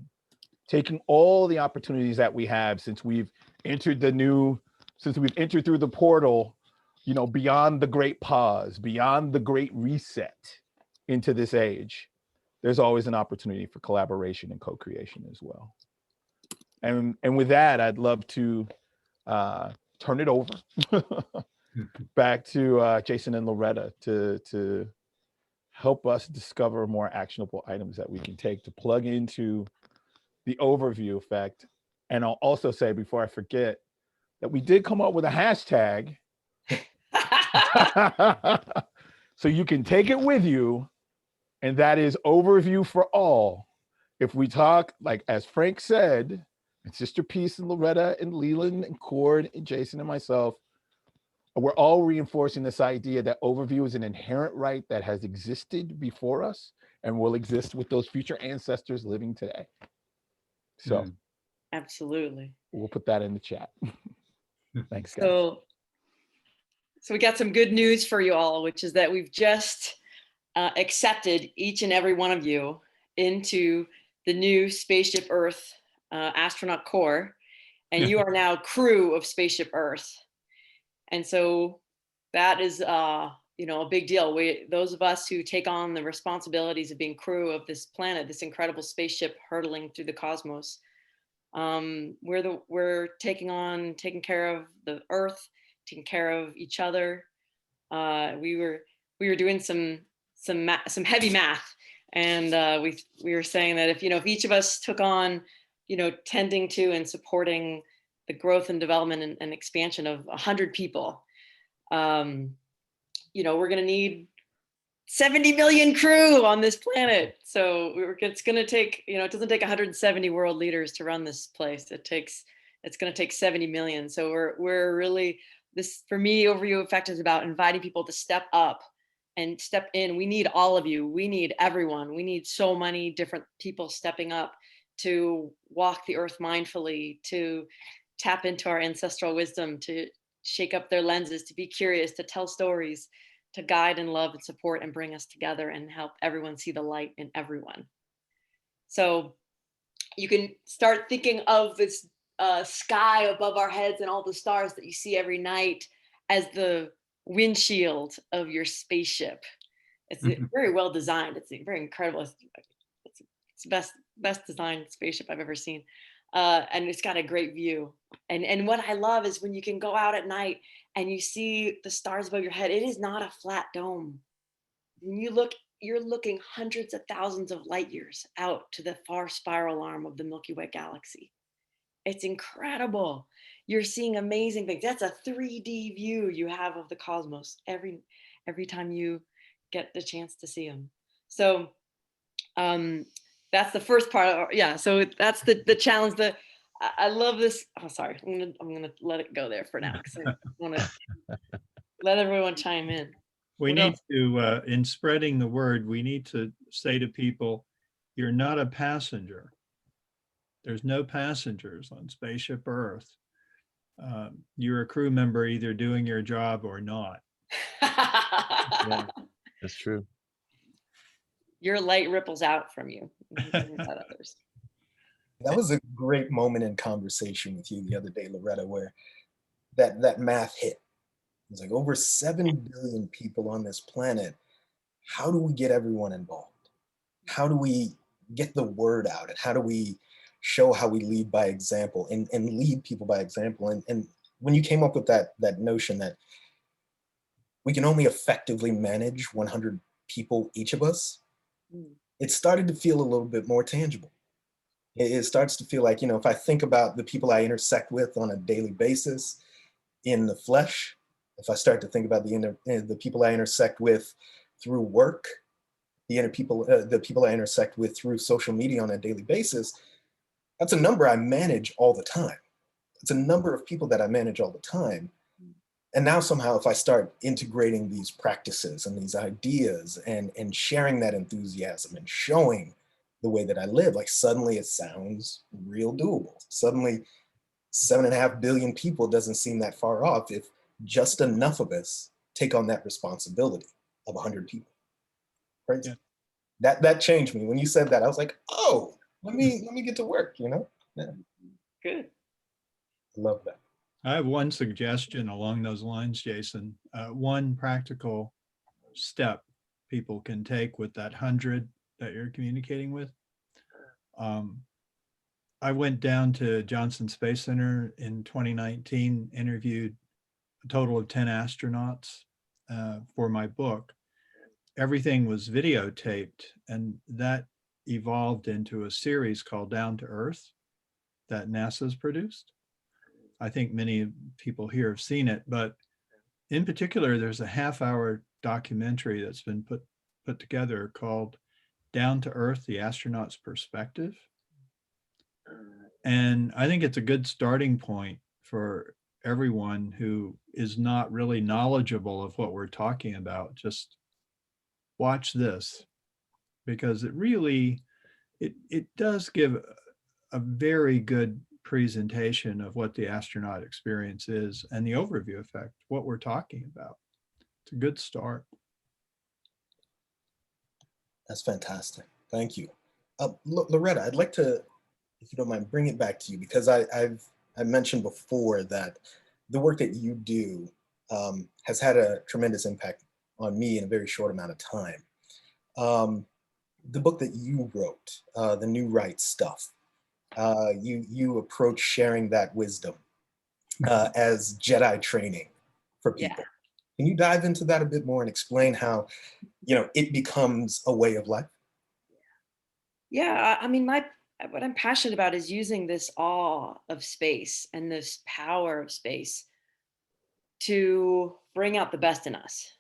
Taking all the opportunities that we have since we've entered through the portal, you know, beyond the great pause, beyond the great reset into this age, there's always an opportunity for collaboration and co-creation as well. And with that, I'd love to turn it over back to Jason and Loretta to help us discover more actionable items that we can take to plug into the overview effect. And I'll also say, before I forget, that we did come up with a hashtag. So you can take it with you, and that is overview for all. If we talk, like as Frank said, and Sister Peace and Loretta and Leland and Cord and Jason and myself, we're all reinforcing this idea that overview is an inherent right that has existed before us and will exist with those future ancestors living today. So absolutely, we'll put that in the chat. Thanks, guys. So we got some good news for you all, which is that we've just accepted each and every one of you into the new Spaceship Earth astronaut corps, and you are now crew of Spaceship Earth. And so that is, you know, a big deal. Those of us who take on the responsibilities of being crew of this planet, this incredible spaceship hurtling through the cosmos, we're taking care of the Earth, taking care of each other. We were doing some heavy math, and we were saying that if each of us took on, tending to and supporting the growth and development and expansion of 100 people, we're going to need 70 million crew on this planet. So it's going to take, it doesn't take 170 world leaders to run this place. It's going to take 70 million. So we're really, this, for me, Overview Effect is about inviting people to step up and step in. We need all of you. We need everyone. We need so many different people stepping up to walk the earth mindfully, to tap into our ancestral wisdom, to shake up their lenses, to be curious, to tell stories, to guide and love and support and bring us together and help everyone see the light in everyone. So you can start thinking of this sky above our heads and all the stars that you see every night as the windshield of your spaceship. It's very well designed. It's very incredible. It's the best designed spaceship I've ever seen. And it's got a great view. And what I love is when you can go out at night and you see the stars above your head. It is not a flat dome. When you look, you're looking hundreds of thousands of light years out to the far spiral arm of the Milky Way galaxy. It's incredible. You're seeing amazing things. That's a 3D view you have of the cosmos every time you get the chance to see them. So that's the first part. Yeah. So that's the challenge. I love this. Oh, sorry. I'm gonna let it go there for now because I want to let everyone chime in. We need to, in spreading the word, we need to say to people, you're not a passenger. There's no passengers on Spaceship Earth. You're a crew member either doing your job or not. Yeah, that's true. Your light ripples out from you. Others. That was a great moment in conversation with you the other day, Loretta, where that math hit. It's like over 7 billion people on this planet. How do we get everyone involved? How do we get the word out? And how do we show how we lead by example and lead people by example? And when you came up with that notion that we can only effectively manage 100 people, each of us, it started to feel a little bit more tangible. It starts to feel like, if I think about the people I intersect with on a daily basis in the flesh, if I start to think about the people I intersect with through work, the people I intersect with through social media on a daily basis, that's a number I manage all the time. It's a number of people that I manage all the time. And now somehow if I start integrating these practices and these ideas and sharing that enthusiasm and showing the way that I live. Like suddenly it sounds real doable. Suddenly 7.5 billion people doesn't seem that far off if just enough of us take on that responsibility of 100 people. Right? Yeah. That changed me. When you said that, I was like, oh, let me get to work, you know? Yeah. Good. I love that. I have one suggestion along those lines, Jason. One practical step people can take with that 100 that you're communicating with. I went down to Johnson Space Center in 2019, interviewed a total of 10 astronauts for my book. Everything was videotaped, and that evolved into a series called Down to Earth that NASA's produced. I think many people here have seen it, but in particular, there's a half-hour documentary that's been put together called Down to Earth, the Astronaut's Perspective. And I think it's a good starting point for everyone who is not really knowledgeable of what we're talking about. Just watch this, because it really, it does give a very good presentation of what the astronaut experience is and the overview effect, what we're talking about. It's a good start. That's fantastic. Thank you. Loretta, I'd like to, if you don't mind, bring it back to you, because I mentioned before that the work that you do has had a tremendous impact on me in a very short amount of time. The book that you wrote, The New Right Stuff, you approach sharing that wisdom as Jedi training for people. Yeah. Can you dive into that a bit more and explain how, you know, it becomes a way of life? Yeah, I mean, what I'm passionate about is using this awe of space and this power of space to bring out the best in us.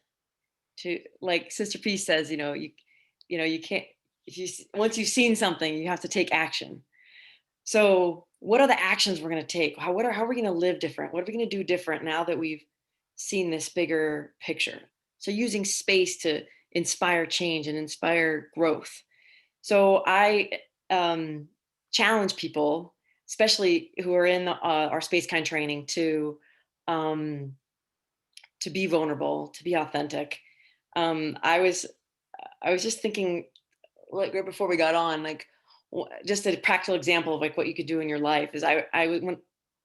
To, like Sister Peace says, you can't, once you've seen something, you have to take action. So what are the actions we're going to take? How are we going to live different? What are we going to do different now that we've seen this bigger picture? So using space to inspire change and inspire growth. So I challenge people, especially who are in our space kind training, to be vulnerable, to be authentic. I was just thinking, like right before we got on, like just a practical example of like what you could do in your life is a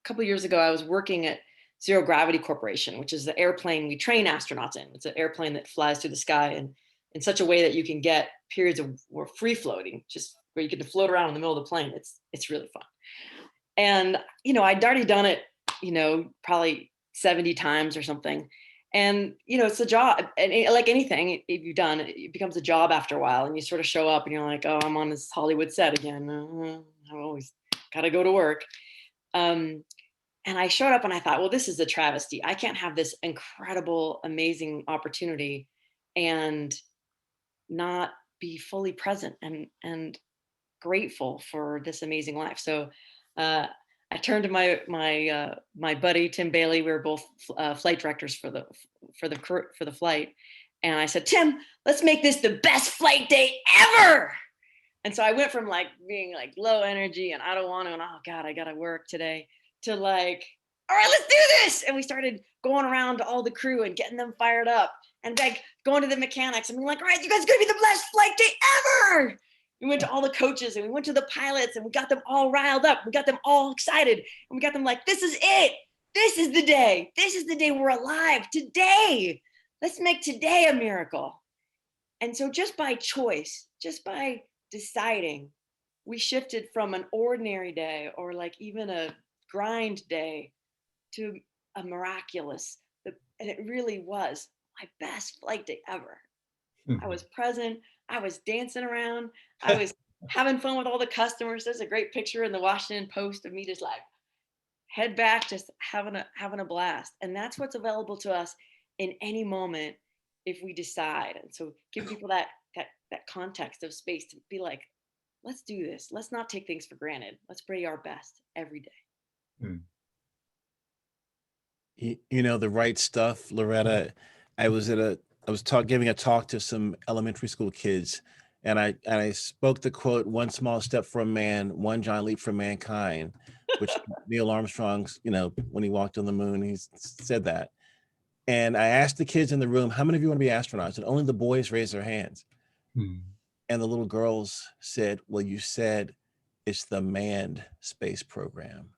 couple of years ago, I was working at Zero Gravity Corporation, which is the airplane we train astronauts in. It's an airplane that flies through the sky and in such a way that you can get periods of free floating, just where you get to float around in the middle of the plane. It's really fun. And, I'd already done it, probably 70 times or something. And, it's a job, and like anything, if you've done it, it becomes a job after a while, and you sort of show up and you're like, oh, I'm on this Hollywood set again. I always got to go to work. And I showed up and I thought, well, this is a travesty. I can't have this incredible, amazing opportunity and not be fully present and grateful for this amazing life. So I turned to my buddy Tim Bailey. We were both flight directors for the flight, and I said, Tim, let's make this the best flight day ever. And so I went from like being like low energy and I don't want to, and oh God, I got to work today, to like, all right, let's do this. And we started going around to all the crew and getting them fired up, and like going to the mechanics and being like, all right, you guys are gonna be the best flight day ever. We went to all the coaches and we went to the pilots and we got them all riled up. We got them all excited, and we got them like, this is it. This is the day. This is the day we're alive today. Let's make today a miracle. And so just by choice, just by deciding, we shifted from an ordinary day or like even a grind day to a miraculous, and it really was my best flight day ever. I was present. I was dancing around. I was having fun with all the customers. There's a great picture in the Washington Post of me just like head back, just having a blast. And that's what's available to us in any moment if we decide. And so give people that context of space to be like, let's do this. Let's not take things for granted. Let's bring our best every day. The right stuff, Loretta. I was giving a talk to some elementary school kids, And I spoke the quote, "One small step for man, one giant leap for mankind," which Neil Armstrong's, when he walked on the moon, he said that. And I asked the kids in the room, how many of you want to be astronauts? And only the boys raised their hands. And the little girls said, well, you said it's the manned space program.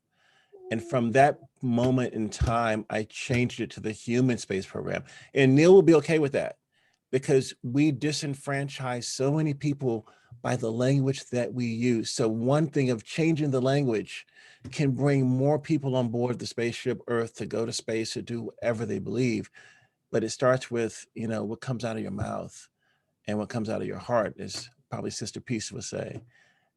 And from that moment in time, I changed it to the human space program. And Neil will be okay with that, because we disenfranchise so many people by the language that we use. So one thing of changing the language can bring more people on board the spaceship Earth to go to space, to do whatever they believe. But it starts with, what comes out of your mouth and what comes out of your heart, is probably Sister Peace would say.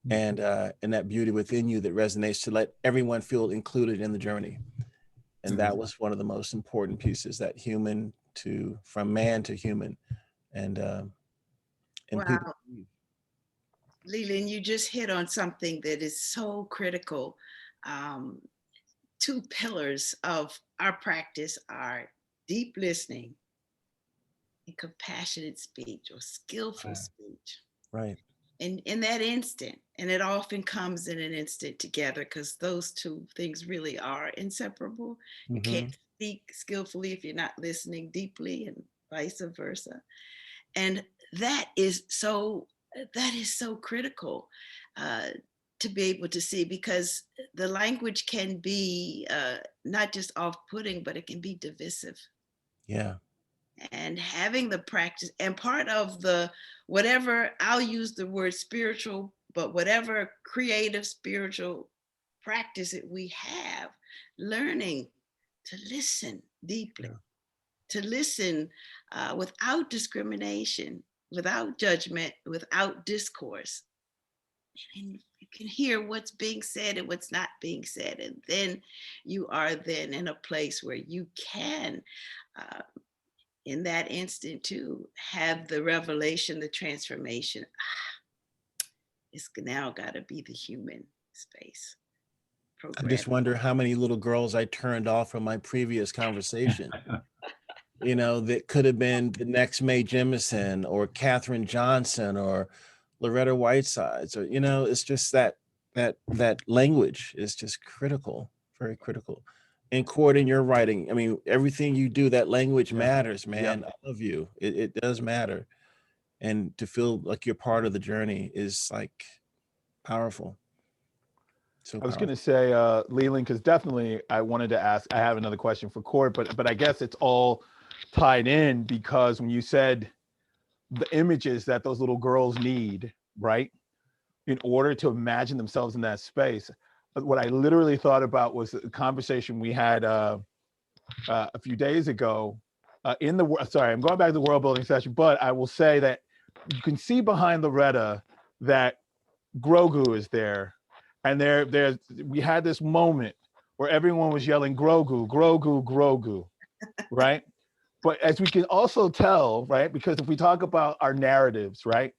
And that beauty within you that resonates, to let everyone feel included in the journey. And that was one of the most important pieces, that from man to human. And wow. people. Leland, you just hit on something that is so critical. Two pillars of our practice are deep listening and compassionate speech, or skillful speech. Right. And in that instant, and it often comes in an instant together, because those two things really are inseparable. You can't speak skillfully if you're not listening deeply, and vice versa. And that is so critical to be able to see, because the language can be not just off-putting, but it can be divisive. Yeah. And having the practice, and part of the, whatever, I'll use the word spiritual, but whatever creative spiritual practice that we have, learning to listen deeply, to listen without discrimination, without judgment, without discourse. And you can hear what's being said and what's not being said. And then you are then in a place where you can, in that instant too, have the revelation, the transformation. It's now got to be the human space program. I just wonder how many little girls I turned off from my previous conversation. That could have been the next Mae Jemison, or Katherine Johnson, or Loretta Whitesides, or, it's just that language is just critical, very critical. And Cord, in your writing, I mean, everything you do, that language matters, man. I love you. It does matter. And to feel like you're part of the journey is like powerful. So I was going to say, Leland, because definitely I wanted to ask, I have another question for Cord, but I guess it's all tied in, because when you said the images that those little girls need, right, in order to imagine themselves in that space, what I literally thought about was a conversation we had a few days ago sorry, I'm going back to the world building session, but I will say that you can see behind Loretta that Grogu is there. And we had this moment where everyone was yelling, Grogu, Grogu, Grogu, right? But as we can also tell, right, because if we talk about our narratives, right,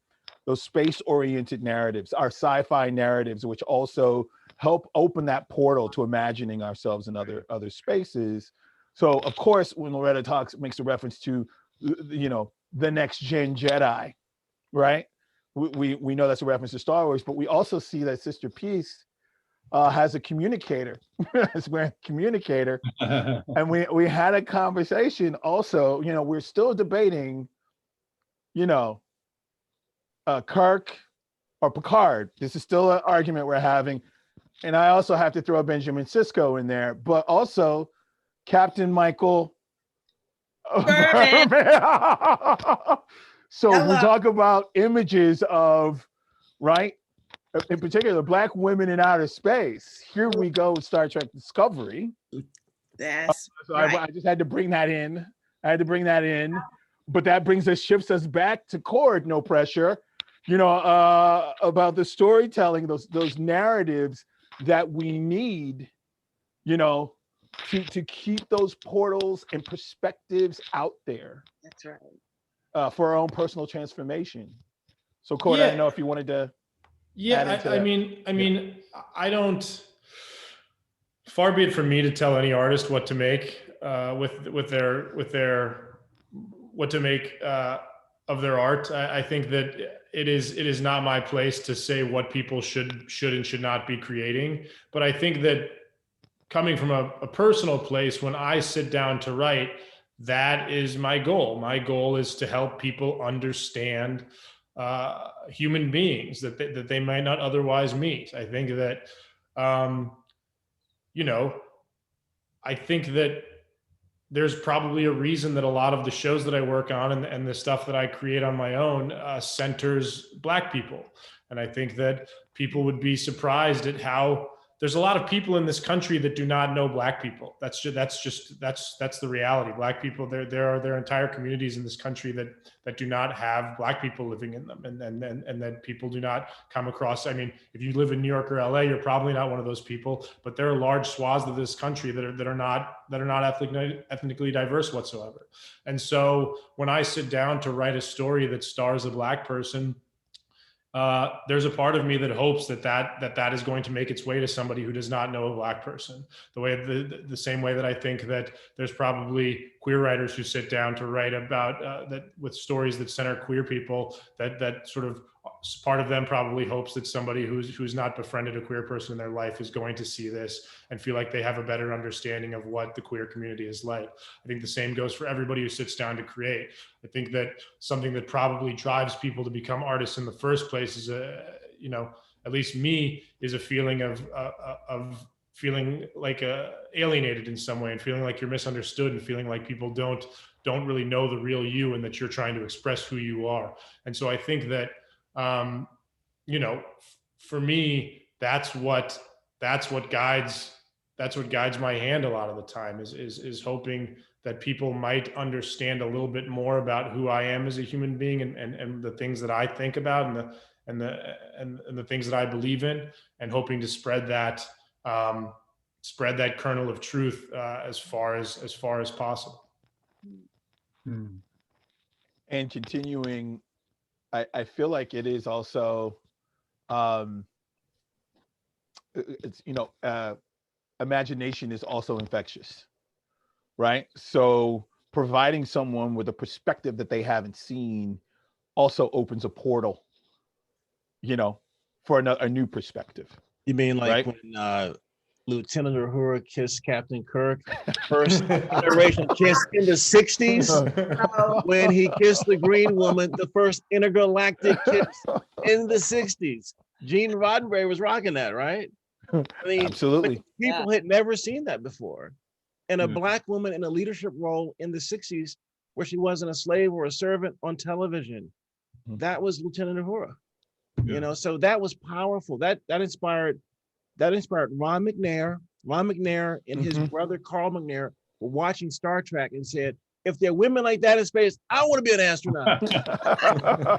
those space-oriented narratives, our sci-fi narratives, which also help open that portal to imagining ourselves in other spaces. So, of course, when Loretta makes a reference to, the next gen Jedi, right? We know that's a reference to Star Wars, but we also see that Sister Peace has a communicator. We're a communicator. And we had a conversation also, we're still debating, Kirk or Picard. This is still an argument we're having. And I also have to throw Benjamin Sisko in there, but also Captain Michael Gorman. So we talk about images of, right, in particular, Black women in outer space. Here we go with Star Trek Discovery. That's so right. I just had to bring that in. But that shifts us back to Cord, no pressure, about the storytelling, those narratives that we need, to keep those portals and perspectives out there. That's right. For our own personal transformation. So, Cord, I don't know if you wanted to. I mean, I don't. Far be it from me to tell any artist what to make with their what to make of their art. I think that it is not my place to say what people should and should not be creating. But I think that coming from a personal place, when I sit down to write, that is my goal. My goal is to help people understand human beings that they might not otherwise meet. I think that, you know, I think that there's probably a reason that a lot of the shows that I work on and the stuff that I create on my own centers Black people. And I think that people would be surprised at how there's a lot of people in this country that do not know Black people. That's the reality. Black people, there are entire communities in this country that do not have Black people living in them, and that people do not come across. I mean, if you live in New York or LA, you're probably not one of those people, but there are large swaths of this country that are not ethnically diverse whatsoever. And so when I sit down to write a story that stars a Black person, there's a part of me that hopes that is going to make its way to somebody who does not know a Black person. The same way that I think that there's probably queer writers who sit down to write about that with stories that center queer people. That sort of part of them probably hopes that somebody who's not befriended a queer person in their life is going to see this and feel like they have a better understanding of what the queer community is like. I think the same goes for everybody who sits down to create. I think that something that probably drives people to become artists in the first place is at least me, is a feeling of feeling like alienated in some way, and feeling like you're misunderstood, and feeling like people don't really know the real you, and that you're trying to express who you are. And so I think that for me, that's what guides my hand a lot of the time, is hoping that people might understand a little bit more about who I am as a human being, and the things that I think about, and the things that I believe in, and hoping to spread that kernel of truth as far as possible. And continuing, I feel like it is also, it's, imagination is also infectious, right? So providing someone with a perspective that they haven't seen also opens a portal, for a new perspective. You mean like, right? when Lieutenant Uhura kissed Captain Kirk, first interracial kiss in the 60s, when he kissed the green woman, the first intergalactic kiss in the 60s. Gene Roddenberry was rocking that, right? I mean, absolutely. People had never seen that before. And a Black woman in a leadership role in the 60s, where she wasn't a slave or a servant on television. That was Lieutenant Uhura. So that was powerful. That inspired Ron McNair. Ron McNair and his brother Carl McNair were watching Star Trek and said, if there are women like that in space, I want to be an astronaut.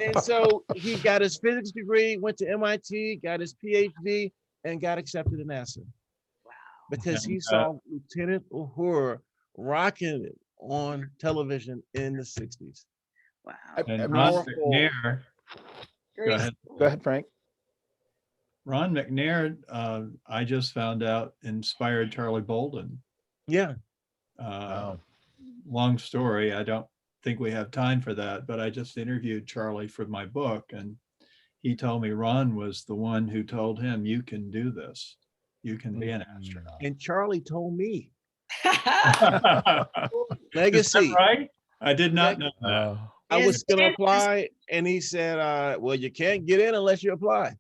And so he got his physics degree, went to MIT, got his PhD, and got accepted to NASA. Wow. Because he saw Lieutenant Uhura rocking it on television in the 60s. Wow. And Ron McNair. Go ahead, Frank. Ron McNair, I just found out, inspired Charlie Bolden. Yeah. Wow. Long story. I don't think we have time for that, but I just interviewed Charlie for my book, and he told me Ron was the one who told him, you can do this. You can be an astronaut. And Charlie told me. Legacy. Is that right? I did not know that. I was going to apply, and he said, well, you can't get in unless you apply.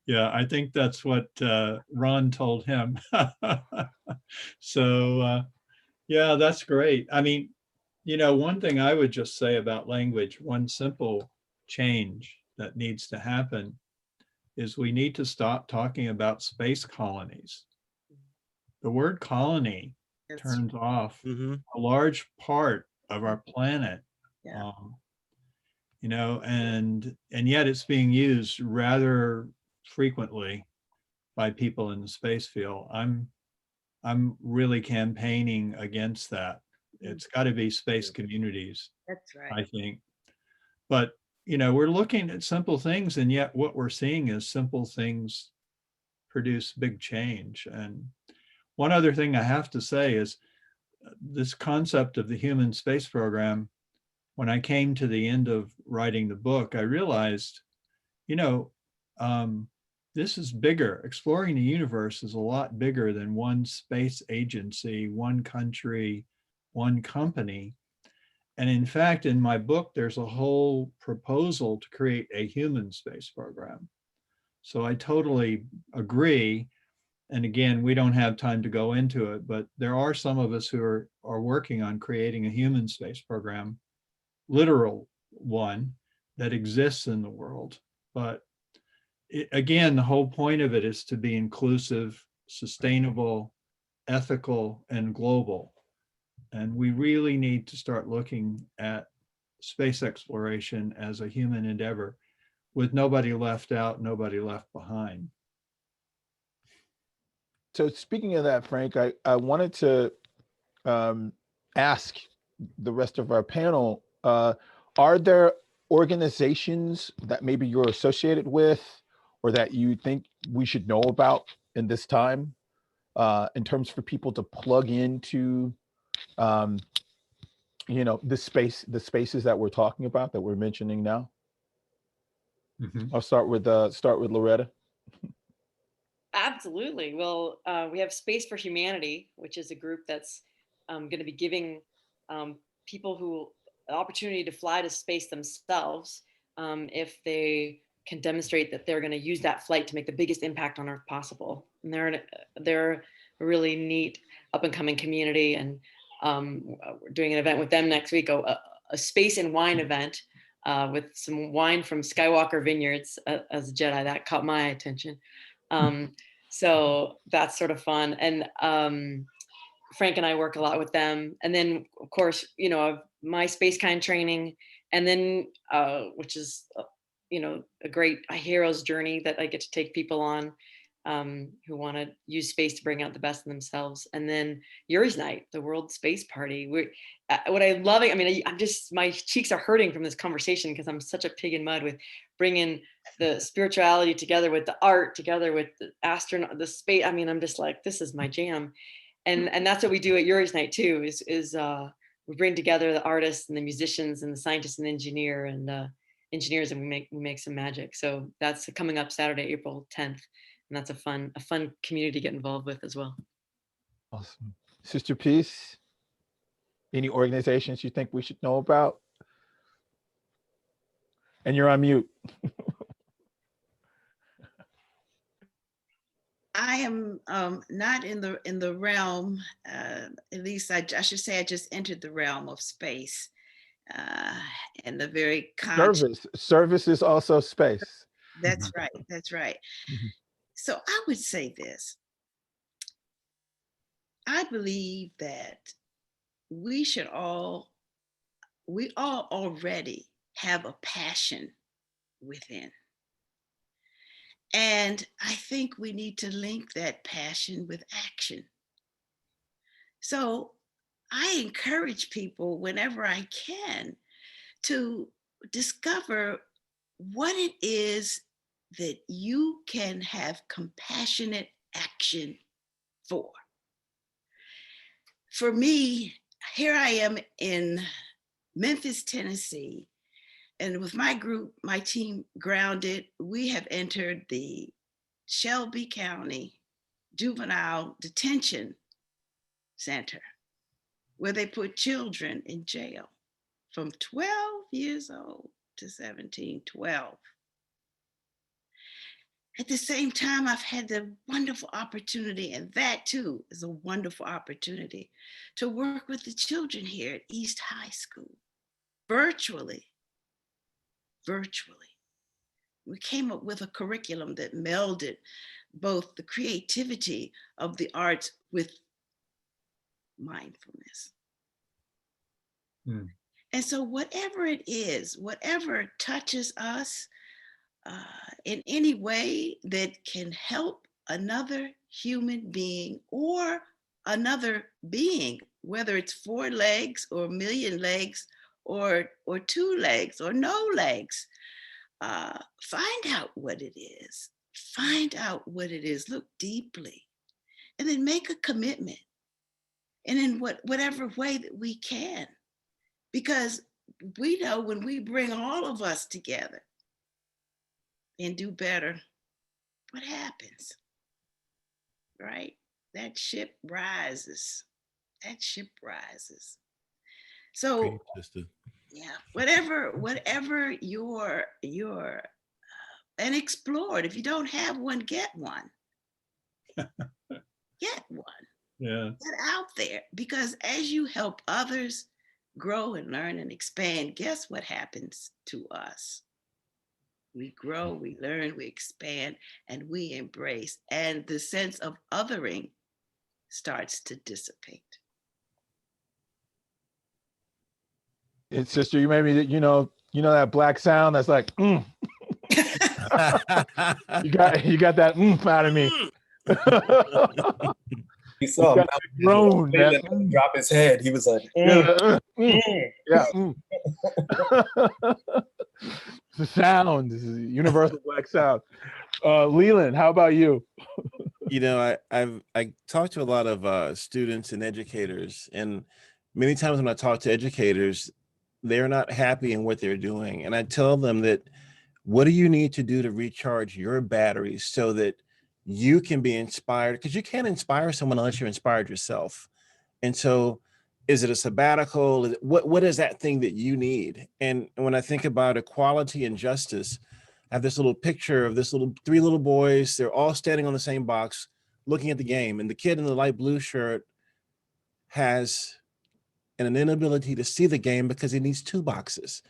Yeah, I think that's what Ron told him. So, yeah, that's great. I mean, one thing I would just say about language, one simple change that needs to happen is we need to stop talking about space colonies. The word colony turns off a large part of our planet. Yeah. And yet it's being used rather frequently by people in the space field. I'm really campaigning against that. It's got to be space communities. That's right. I think. But we're looking at simple things, and yet what we're seeing is simple things produce big change. And one other thing I have to say is this concept of the human space program, when I came to the end of writing the book, I realized, you know, this is bigger. Exploring the universe is a lot bigger than one space agency, one country, one company. And in fact, in my book, there's a whole proposal to create a human space program. So I totally agree. And again, we don't have time to go into it, but there are some of us who are working on creating a human space program, literal one that exists in the world. But again, the whole point of it is to be inclusive, sustainable, ethical, and global. And we really need to start looking at space exploration as a human endeavor with nobody left out, nobody left behind. So speaking of that, Frank, I wanted to ask the rest of our panel, are there organizations that maybe you're associated with or that you think we should know about in this time, in terms for people to plug into, you know, the spaces that we're talking about, that we're mentioning now? I'll start with Loretta. Absolutely. Well, we have Space for Humanity, which is a group that's going to be giving people who the opportunity to fly to space themselves, if they can demonstrate that they're going to use that flight to make the biggest impact on Earth possible. And they're a really neat up and coming community, and we're doing an event with them next week, a space and wine event with some wine from Skywalker Vineyards as a Jedi. That caught my attention. So that's sort of fun. And Frank and I work a lot with them. And then, of course, you know, my space kind training, and then which is, you know, a great hero's journey that I get to take people on who want to use space to bring out the best in themselves. And then Yuri's Night, the World Space Party. What I love, I mean, I'm just, my cheeks are hurting from this conversation because I'm such a pig in mud with bringing the spirituality together with the art, together with the astronaut, the space. I mean, I'm just like, this is my jam. And that's what we do at Yuri's Night too, is we bring together the artists and the musicians and the scientists and engineers, and we make some magic. So that's coming up Saturday, April 10th. And that's a fun community to get involved with as well. Awesome. Sister Peace, any organizations you think we should know about? And you're on mute. I am not in the realm, at least I should say I just entered the realm of space, and the very conscious. Service is also space. That's right, that's right. So I would say this. I believe that we all already have a passion within. And I think we need to link that passion with action. So I encourage people whenever I can to discover what it is that you can have compassionate action for. For me, here I am in Memphis, Tennessee, and with my group, my team Grounded, we have entered the Shelby County Juvenile Detention Center, where they put children in jail from 12 years old to 17, 12. At the same time, I've had the wonderful opportunity, and that too is a wonderful opportunity, to work with the children here at East High School, virtually. We came up with a curriculum that melded both the creativity of the arts with mindfulness. And so whatever it is, whatever touches us in any way that can help another human being or another being, whether it's 4 legs or 1 million legs or 2 legs or no legs, find out what it is. Find out what it is. Look deeply, and then make a commitment. And in whatever way that we can, because we know when we bring all of us together and do better, what happens, right? That ship rises. That ship rises. So, yeah, whatever your and explore it. If you don't have one, get one. Get one. Yeah. Get out there, because as you help others grow and learn and expand, guess what happens to us? We grow, we learn, we expand, and we embrace, and the sense of othering starts to dissipate. It's sister, you made me, that black sound that's like, you got that out of me. You saw him groan, drop his head. He was like, yeah. It's a sound. This is a universal black sound. Leland, how about you? I talked to a lot of students and educators, and many times when I talk to educators, they're not happy in what they're doing. And I tell them that, what do you need to do to recharge your batteries so that you can be inspired? Because you can't inspire someone unless you're inspired yourself. And so, is it a sabbatical? What is that thing that you need? And when I think about equality and justice, I have this little picture of three little boys. They're all standing on the same box, looking at the game. And the kid in the light blue shirt has an inability to see the game because he needs two boxes.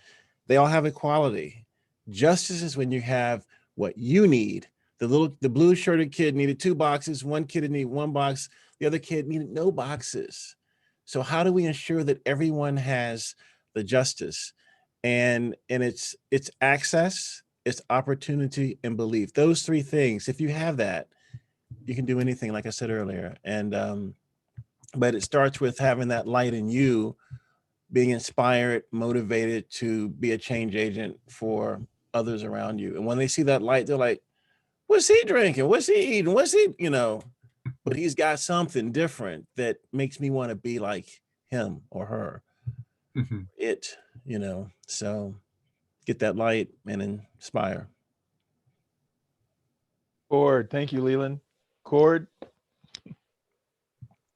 They all have equality. Justice is when you have what you need. The blue shirted kid needed two boxes. One kid needed one box. The other kid needed no boxes. So how do we ensure that everyone has the justice? And it's access, it's opportunity, and belief. Those three things, if you have that, you can do anything, like I said earlier. And but it starts with having that light in you, being inspired, motivated to be a change agent for others around you. And when they see that light, they're like, what's he drinking? What's he eating? What's he, but he's got something different that makes me want to be like him or her. So get that light and inspire. Cord, thank you, Leland. Cord.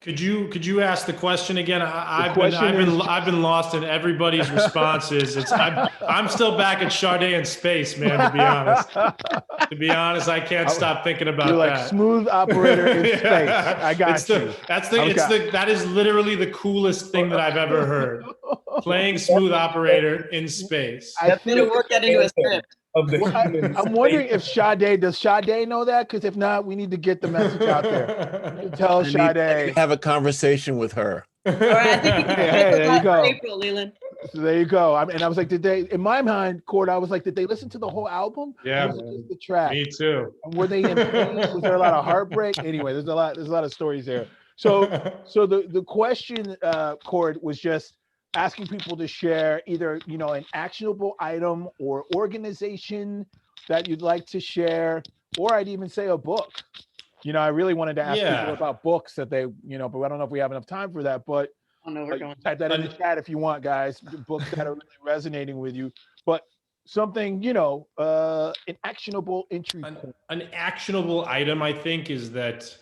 Could you ask the question again? I've been lost in everybody's responses. I'm still back at Sade in space, man. To be honest, I can't stop thinking about You're like that. Smooth operator in space. I got you. That is literally the coolest thing that I've ever heard. Playing smooth operator in space. I'm gonna work that into a script. I'm wondering if does Sade know that? Because if not, we need to get the message out there. You tell Sade. Have a conversation with her. All right, I think there you go. April, Leland. So there you go. And I was like, in my mind, Cord, I was like, did they listen to the whole album? Yeah, or was it just the track? Me too. And were they in pain? Was there a lot of heartbreak? Anyway, there's a lot of stories there. So the question, Cord, was just asking people to share either, an actionable item or organization that you'd like to share, or I'd even say a book. I really wanted to ask people about books that they, but I don't know if we have enough time for that, but type that in the chat if you want, guys, books that are really resonating with you, but something, an actionable entry point. An actionable item, I think, is that,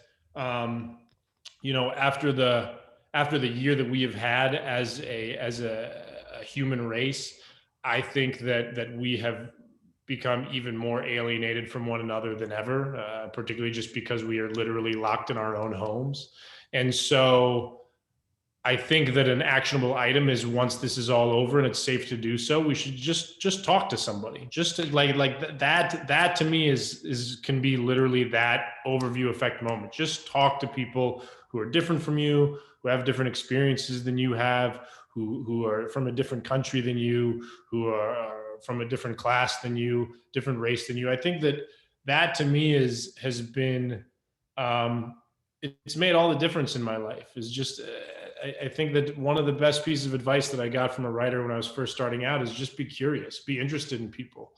after the year that we have had as a human race, I think that we have become even more alienated from one another than ever, particularly just because we are literally locked in our own homes. And so I think that an actionable item is, once this is all over and it's safe to do so, we should just talk to somebody. Just to, like that to me can be literally that overview effect moment. Just talk to people who are different from you, who have different experiences than you have, who are from a different country than you, who are from a different class than you, different race than you. I think that to me has been, it's made all the difference in my life. Is just, I think that one of the best pieces of advice that I got from a writer when I was first starting out is just be curious, be interested in people.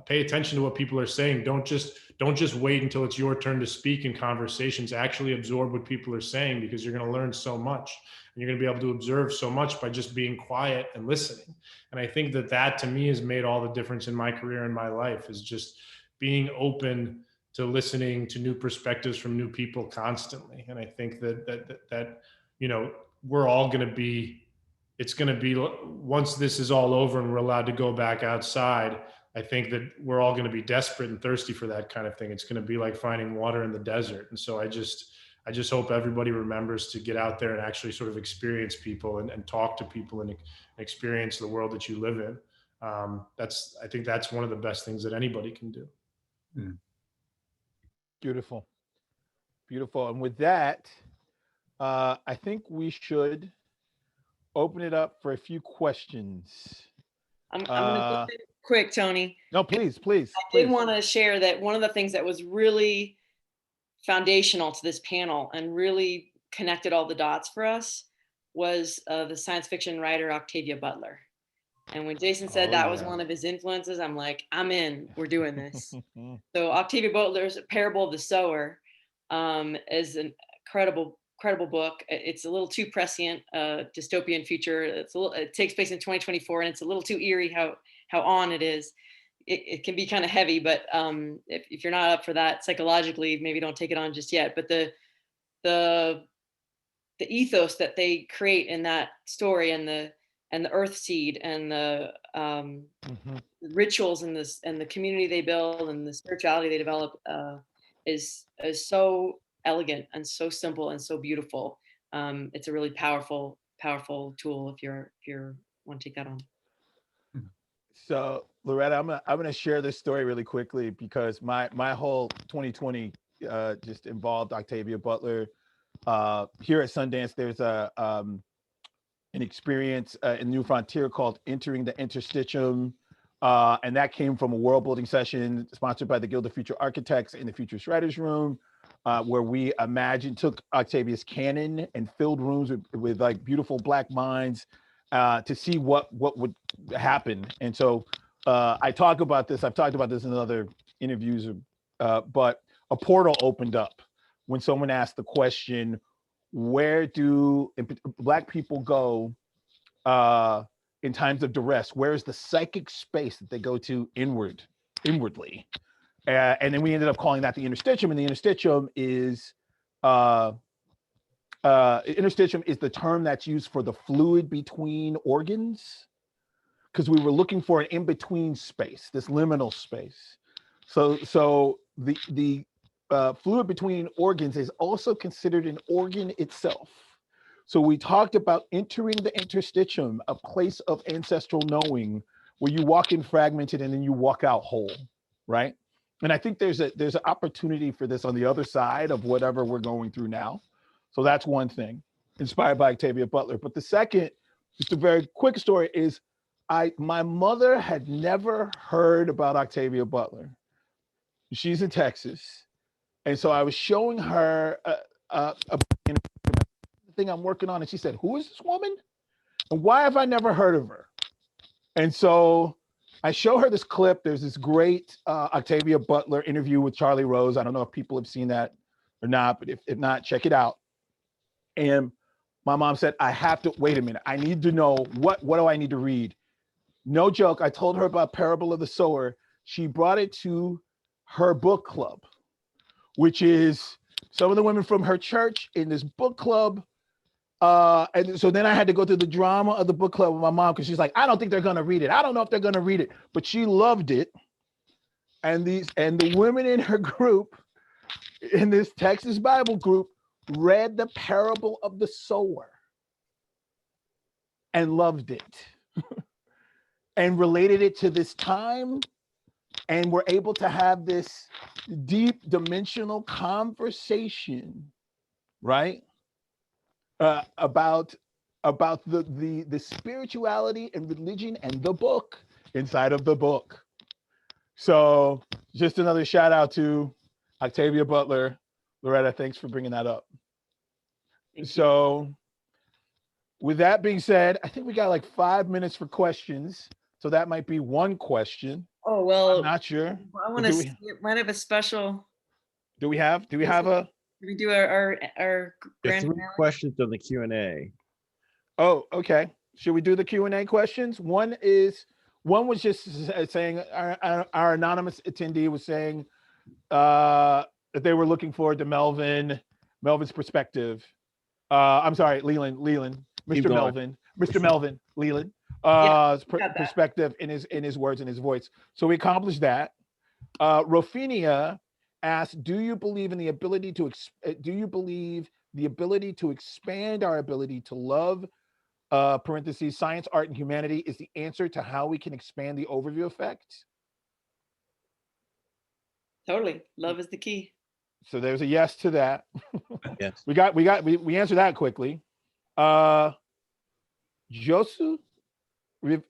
Pay attention to what people are saying. Don't just wait until it's your turn to speak in conversations. Actually absorb what people are saying, because you're going to learn so much, and you're going to be able to observe so much by just being quiet and listening. And I think that to me has made all the difference in my career and my life, is just being open to listening to new perspectives from new people constantly. And I think that you know, we're all going to be, it's going to be, once this is all over and we're allowed to go back outside, I think that we're all going to be desperate and thirsty for that kind of thing. It's going to be like finding water in the desert. And so I just hope everybody remembers to get out there and actually sort of experience people and talk to people and experience the world that you live in. I think that's one of the best things that anybody can do. Beautiful. Beautiful. And with that, I think we should open it up for a few questions. I'm gonna keep it quick, Tony. No, please. I did want to share that one of the things that was really foundational to this panel and really connected all the dots for us was the science fiction writer Octavia Butler. And when Jason said that was one of his influences, I'm like, I'm in. We're doing this. So Octavia Butler's Parable of the Sower is an incredible book. It's a little too prescient, dystopian future. It takes place in 2024, and it's a little too eerie how on it is. It can be kind of heavy, but if you're not up for that psychologically, maybe don't take it on just yet. But the ethos that they create in that story, and the earth seed, and the rituals, and the community they build, and the spirituality they develop is so elegant and so simple and so beautiful. It's a really powerful tool if you want to take that on. So Loretta, I'm gonna share this story really quickly, because my whole 2020 just involved Octavia Butler. Here at Sundance, there's an experience in New Frontier called Entering the Interstitium, and that came from a world building session sponsored by the Guild of Future Architects in the Futurist Writers Room, where we took Octavia's canon and filled rooms with like beautiful Black minds to see what would happen. And so I've talked about this in other interviews, but a portal opened up when someone asked the question, where do Black people go in times of duress? Where is the psychic space that they go to inwardly? And then we ended up calling that the interstitium. And the interstitium is the term that's used for the fluid between organs, because we were looking for an in-between space, this liminal space. So the fluid between organs is also considered an organ itself. So we talked about entering the interstitium, a place of ancestral knowing, where you walk in fragmented and then you walk out whole, right? And I think there's an opportunity for this on the other side of whatever we're going through now. So that's one thing, inspired by Octavia Butler. But the second, just a very quick story, is my mother had never heard about Octavia Butler. She's in Texas. And so I was showing her a thing I'm working on, and she said, "Who is this woman? And why have I never heard of her?" And so I show her this clip. There's this great Octavia Butler interview with Charlie Rose. I don't know if people have seen that or not, but if not, check it out. And my mom said, "I have to, wait a minute. I need to know, what do I need to read?" No joke. I told her about Parable of the Sower. She brought it to her book club, which is some of the women from her church in this book club. And so then I had to go through the drama of the book club with my mom, because she's like, "I don't think they're going to read it. I don't know if they're going to read it." But she loved it. And the women in her group, in this Texas Bible group, read the Parable of the Sower and loved it and related it to this time, and were able to have this deep dimensional conversation, right? About the spirituality and religion and the book inside of the book. So just another shout out to Octavia Butler. Loretta, thanks for bringing that up. So with that being said, I think we got like 5 minutes for questions. So that might be one question. Oh, I'm well, not sure. I want Do to, we, it might have a special, do we have a, do we do our There are grand 3 finale? questions on the Q&A. oh, okay. Should we do the Q&A questions? One was just saying our anonymous attendee was saying that they were looking forward to Melvin's perspective. I'm sorry, Leland, Keep Mr. going. Melvin, Leland, Yeah, got that. perspective in his words and his voice. So we accomplished that. Rofinia asked, "Do you believe in the ability to expand our ability to love? Parentheses, science, art, and humanity is the answer to how we can expand the overview effect." Totally. Love is the key. So there's a yes to that. Yes. We answered that quickly. Josu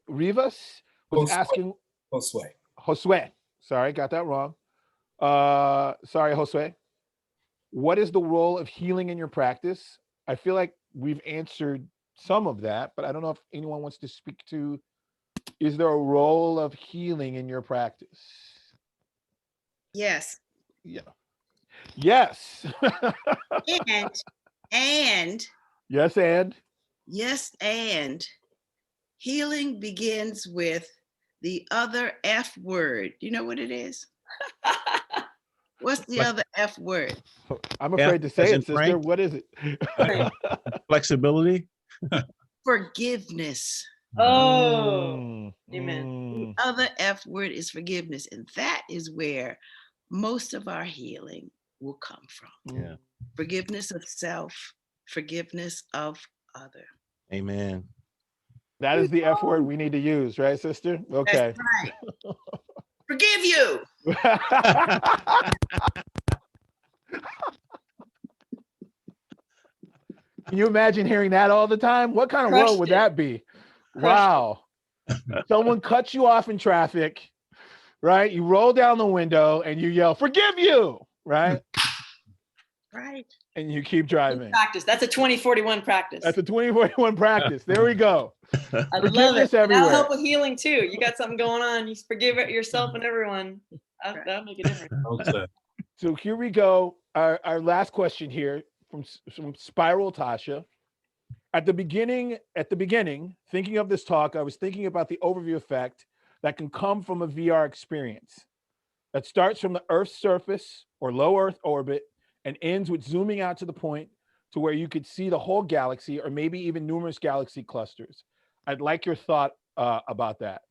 Rivas was asking Josue. Sorry, got that wrong. Sorry, Josue. What is the role of healing in your practice? I feel like we've answered some of that, but I don't know if anyone wants to speak to, is there a role of healing in your practice? Yes. Yeah. Yes. And Yes, and yes, and healing begins with the other F word. You know what it is? What's the other F word? I'm afraid to say as in it, sister. Frank? What is it? Flexibility. Forgiveness. Oh, amen. The other F word is forgiveness. And that is where most of our healing will come from. Yeah. Forgiveness of self, forgiveness of other. Amen. That is the F word we need to use, right, sister? Okay. That's right. Forgive you. Can you imagine hearing that all the time? What kind of world would that be? Wow. Someone cuts you off in traffic, right? You roll down the window and you yell, "Forgive you," right? Right. And you keep driving. Practice. That's a 2041 practice. That's a 2041 practice. There we go. I Forgiveness love it. everywhere. That'll help with healing too. You got something going on. You forgive yourself and everyone. That'll make a difference. So here we go. Our last question here from Spiral Tasha. At the beginning, thinking of this talk, I was thinking about the overview effect that can come from a VR experience that starts from the Earth's surface or low Earth orbit and ends with zooming out to the point to where you could see the whole galaxy or maybe even numerous galaxy clusters. I'd like your thought about that.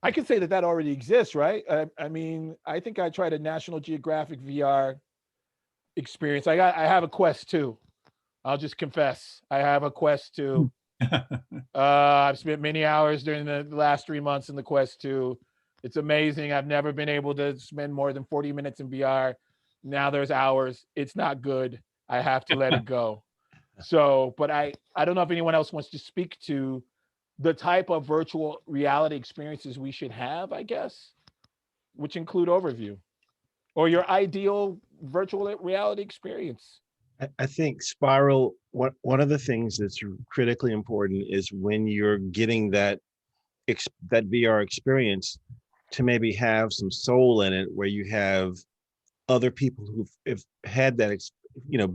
I could say that already exists, right? I mean, I think I tried a National Geographic VR experience. I have a Quest 2. I'll just confess, I have a Quest 2. I've spent many hours during the last 3 months in the Quest 2. It's amazing. I've never been able to spend more than 40 minutes in VR. Now there's hours. It's not good. I have to let it go. So, but I don't know if anyone else wants to speak to the type of virtual reality experiences we should have, I guess, which include overview or your ideal virtual reality experience. I think Spiral, one of the things that's critically important is when you're getting that VR experience to maybe have some soul in it, where you have other people who've had that,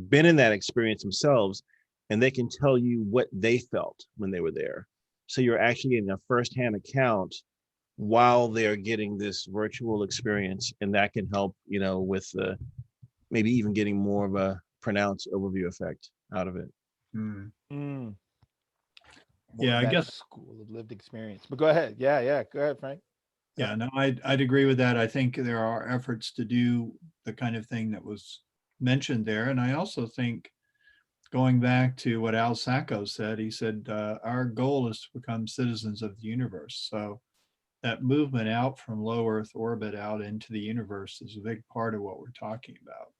been in that experience themselves, and they can tell you what they felt when they were there. So you're actually getting a firsthand account while they're getting this virtual experience, and that can help, with maybe even getting more of a pronounced overview effect out of it. Yeah, I guess school of lived experience. But go ahead. Yeah. Go ahead, Frank. Yeah, no, I'd agree with that. I think there are efforts to do the kind of thing that was mentioned there. And I also think, going back to what Al Sacco said, he said, our goal is to become citizens of the universe. So that movement out from low Earth orbit out into the universe is a big part of what we're talking about.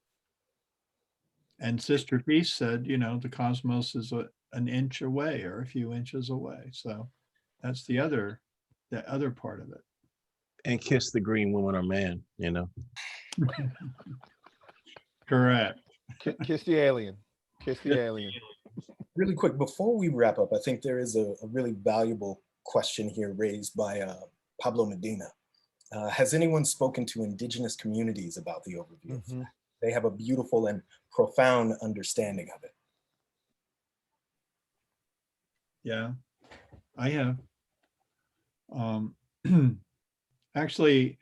And Sister Peace said, the cosmos is an inch away or a few inches away. So that's the other part of it. And kiss the green woman or man, Correct. Kiss the alien. Kiss the alien. Really quick, before we wrap up, I think there is a really valuable question here raised by Pablo Medina. Has anyone spoken to indigenous communities about the overview effect? They have a beautiful and profound understanding of it. Yeah, I have. Actually,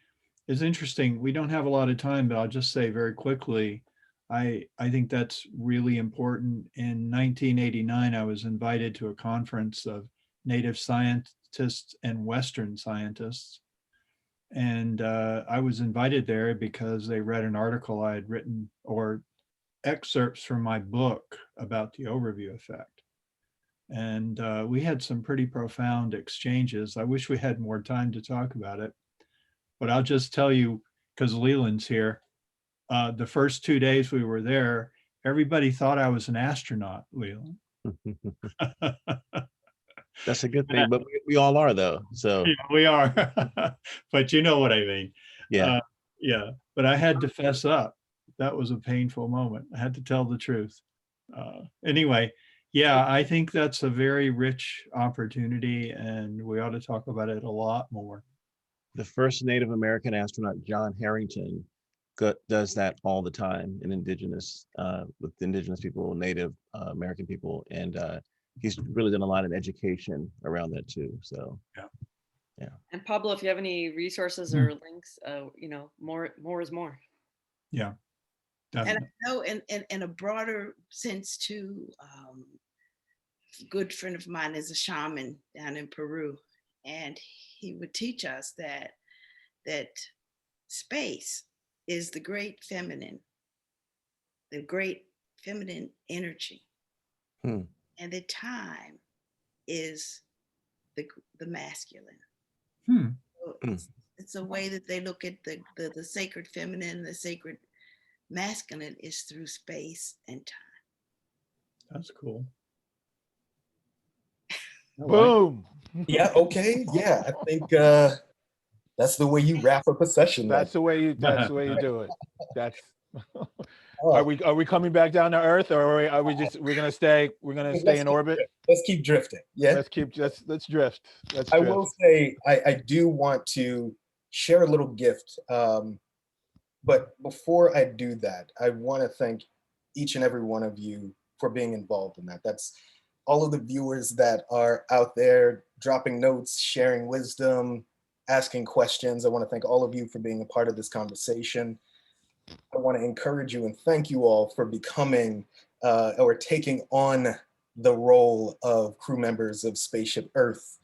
it's interesting. We don't have a lot of time, but I'll just say very quickly, I think that's really important. In 1989, I was invited to a conference of Native scientists and Western scientists. And I was invited there because they read an article I had written, or excerpts from my book about the overview effect. And we had some pretty profound exchanges. I wish we had more time to talk about it, but I'll just tell you, because Leland's here, the first 2 days we were there, everybody thought I was an astronaut, Leland. That's a good thing, but we all are though. So Yeah, we are, but you know what I mean. yeah, Yeah, but I had to fess up. That was a painful moment. I had to tell the truth. Anyway, yeah, I think that's a very rich opportunity, and we ought to talk about it a lot more. the first Native American astronaut, John Harrington, does that all the time in indigenous with indigenous people, Native American people, and he's really done a lot of education around that too. So yeah. And Pablo, if you have any resources or links, you know, more is more. Yeah, And definitely. I know in a broader sense too, a good friend of mine is a shaman down in Peru, and he would teach us that space is the great feminine energy, and that time is the masculine. So it's a way that they look at the sacred feminine, the sacred masculine is through space and time. That's cool. Boom. Yeah, okay. Yeah, I think that's the way you wrap up a session. That's the way you do it. That's are we coming back down to Earth, or are we just we're gonna stay in orbit? Let's keep drifting. Yeah. Let's drift. I will say I do want to share a little gift. But before I do that, I want to thank each and every one of you for being involved in that. That's all of the viewers that are out there dropping notes, sharing wisdom, asking questions. I want to thank all of you for being a part of this conversation. I want to encourage you and thank you all for becoming or taking on the role of crew members of Spaceship Earth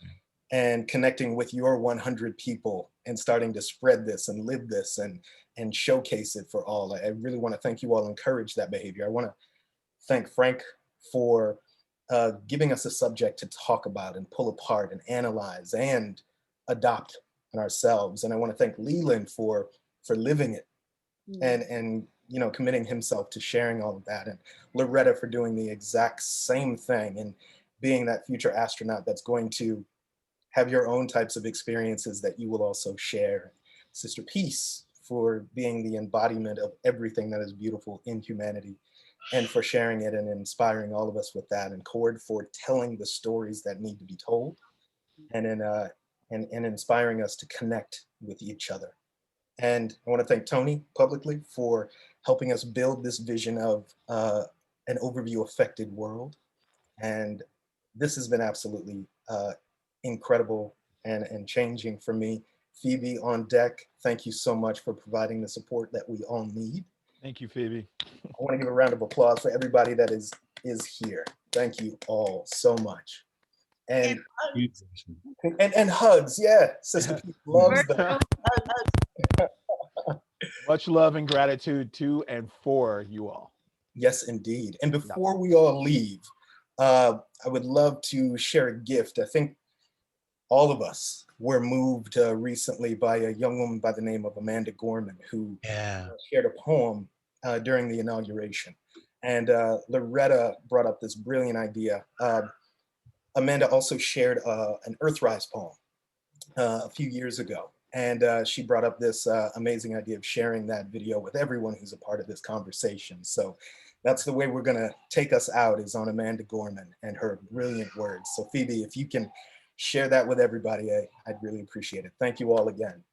and connecting with your 100 people and starting to spread this and live this and showcase it for all. I really want to thank you all, encourage that behavior. I want to thank Frank for giving us a subject to talk about and pull apart and analyze and adopt in ourselves. And I want to thank Leland for living it and you know, committing himself to sharing all of that, and Loretta for doing the exact same thing and being that future astronaut that's going to have your own types of experiences that you will also share. Sister Peace for being the embodiment of everything that is beautiful in humanity and for sharing it and inspiring all of us with that, and Cord for telling the stories that need to be told and inspiring us to connect with each other. And I want to thank Tony publicly for helping us build this vision of an overview affected world. And this has been absolutely incredible and changing for me. Phoebe on deck, thank you so much for providing the support that we all need. Thank you, Phoebe. I want to give a round of applause for everybody that is here. Thank you all so much. And hugs, yeah. Sister Pete loves that. Much love and gratitude to and for you all. Yes, indeed. And before we all leave, I would love to share a gift. I think all of us were moved recently by a young woman by the name of Amanda Gorman, who shared a poem during the inauguration. And Loretta brought up this brilliant idea. Amanda also shared an Earthrise poem a few years ago. And she brought up this amazing idea of sharing that video with everyone who's a part of this conversation. So that's the way we're gonna take us out, is on Amanda Gorman and her brilliant words. So Phoebe, if you can share that with everybody, I'd really appreciate it. Thank you all again.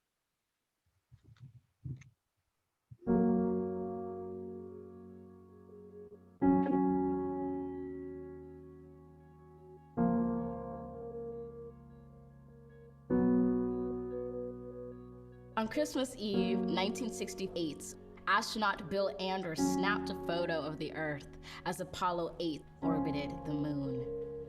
On Christmas Eve, 1968, astronaut Bill Anders snapped a photo of the Earth as Apollo 8 orbited the moon.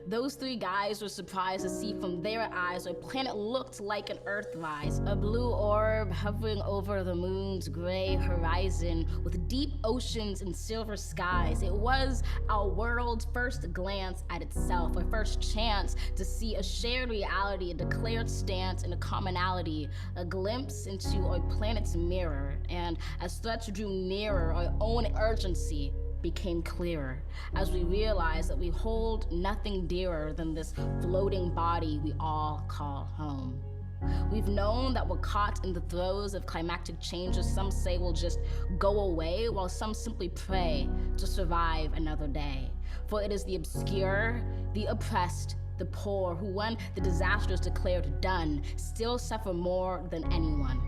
Those three guys were surprised to see from their eyes a planet looked like an Earthrise, a blue orb hovering over the moon's gray horizon with deep oceans and silver skies. It was our world's first glance at itself, a first chance to see a shared reality, a declared stance, and a commonality, a glimpse into our planet's mirror. And as threats drew nearer, our own urgency became clearer as we realized that we hold nothing dearer than this floating body we all call home. We've known that we're caught in the throes of climactic changes some say will just go away, while some simply pray to survive another day. For it is the obscure, the oppressed, the poor who, when the disaster is declared done, still suffer more than anyone.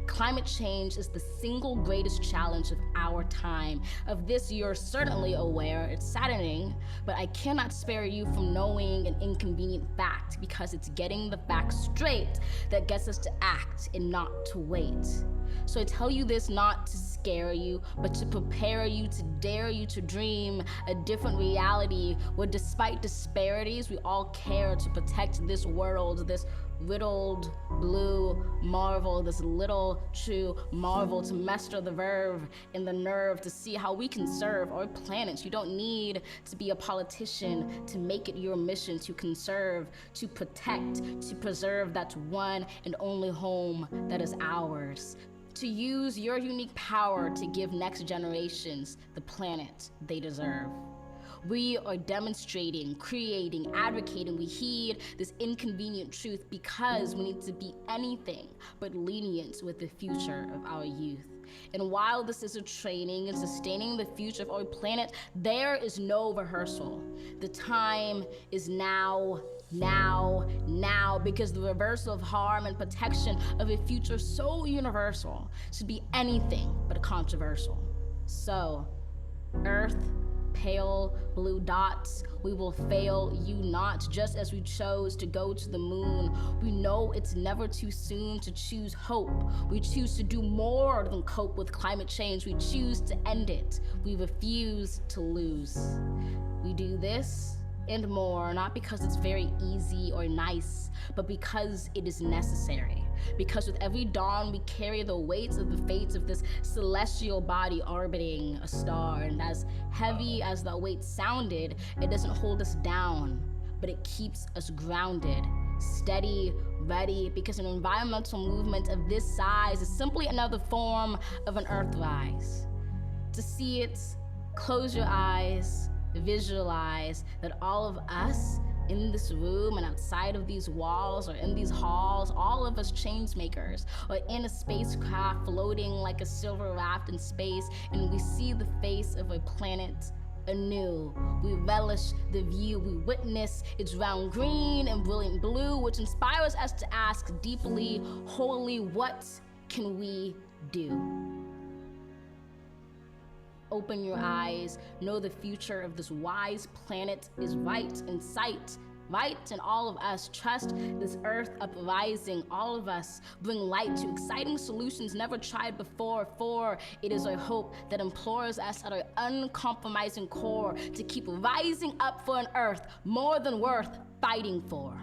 Climate change is the single greatest challenge of our time. Of this, you're certainly aware. It's saddening, but I cannot spare you from knowing an inconvenient fact, because it's getting the facts straight that gets us to act and not to wait. So I tell you this not to scare you, but to prepare you, to dare you to dream a different reality where, despite disparities, we all care to protect this world, this riddled blue marvel, this little true marvel, to master the verve and the nerve to see how we can serve our planet. You don't need to be a politician to make it your mission to conserve, to protect, to preserve that one and only home that is ours. To use your unique power to give next generations the planet they deserve. We are demonstrating, creating, advocating. We heed this inconvenient truth because we need to be anything but lenient with the future of our youth. And while this is a training in sustaining the future of our planet, there is no rehearsal. The time is now, because the reversal of harm and protection of a future so universal should be anything but controversial. So, Earth, pale blue dots, we will fail you not. Just as we chose to go to the moon, we know it's never too soon to choose hope. We choose to do more than cope with climate change. We choose to end it. We refuse to lose. We do this and more, not because it's very easy or nice, but because it is necessary. Because with every dawn we carry the weight of the fates of this celestial body orbiting a star, and as heavy as that weight sounded, it doesn't hold us down, but it keeps us grounded, steady, ready, because an environmental movement of this size is simply another form of an Earthrise. To see it, close your eyes, visualize that all of us in this room and outside of these walls or in these halls, all of us change makers, or in a spacecraft floating like a silver raft in space, and we see the face of a planet anew. We relish the view, we witness its round green and brilliant blue, which inspires us to ask deeply, wholly, what can we do? Open your eyes, know the future of this wise planet is right in sight, right in all of us. Trust this earth uprising, all of us bring light to exciting solutions never tried before, for it is our hope that implores us at our uncompromising core to keep rising up for an earth more than worth fighting for.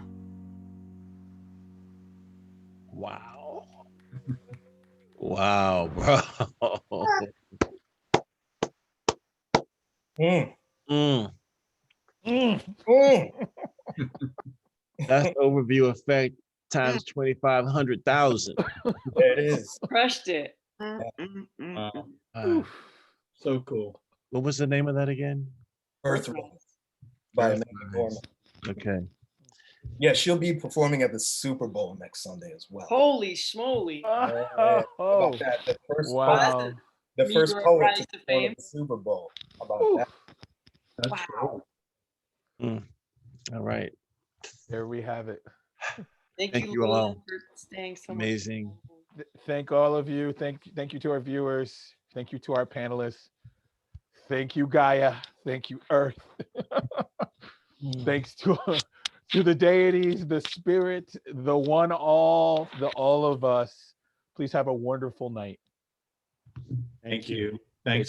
Wow. Wow, bro. Mm. Mm. Mm. Mm. That's overview effect times 2,500,000. There it is. Crushed it. So cool. What was the name of that again? Earthrise by Amanda Earthrise. Gorman. Okay. Yeah, she'll be performing at the Super Bowl next Sunday as well. Holy schmoly. Yeah, Oh, about that, the first wow. poet, the Meteor first poet rise to to perform fame. at the Super Bowl. How about Ooh. that? That's Wow. cool. All right. There we have it. Thank Thank you, you all. Leland, for staying so Amazing. much. Thank all of you. Thank you to our viewers. Thank you to our panelists. Thank you, Gaia. Thank you, Earth. Thanks to the deities, the spirit, the one all, the all of us. Please have a wonderful night. Thank you. Thanks.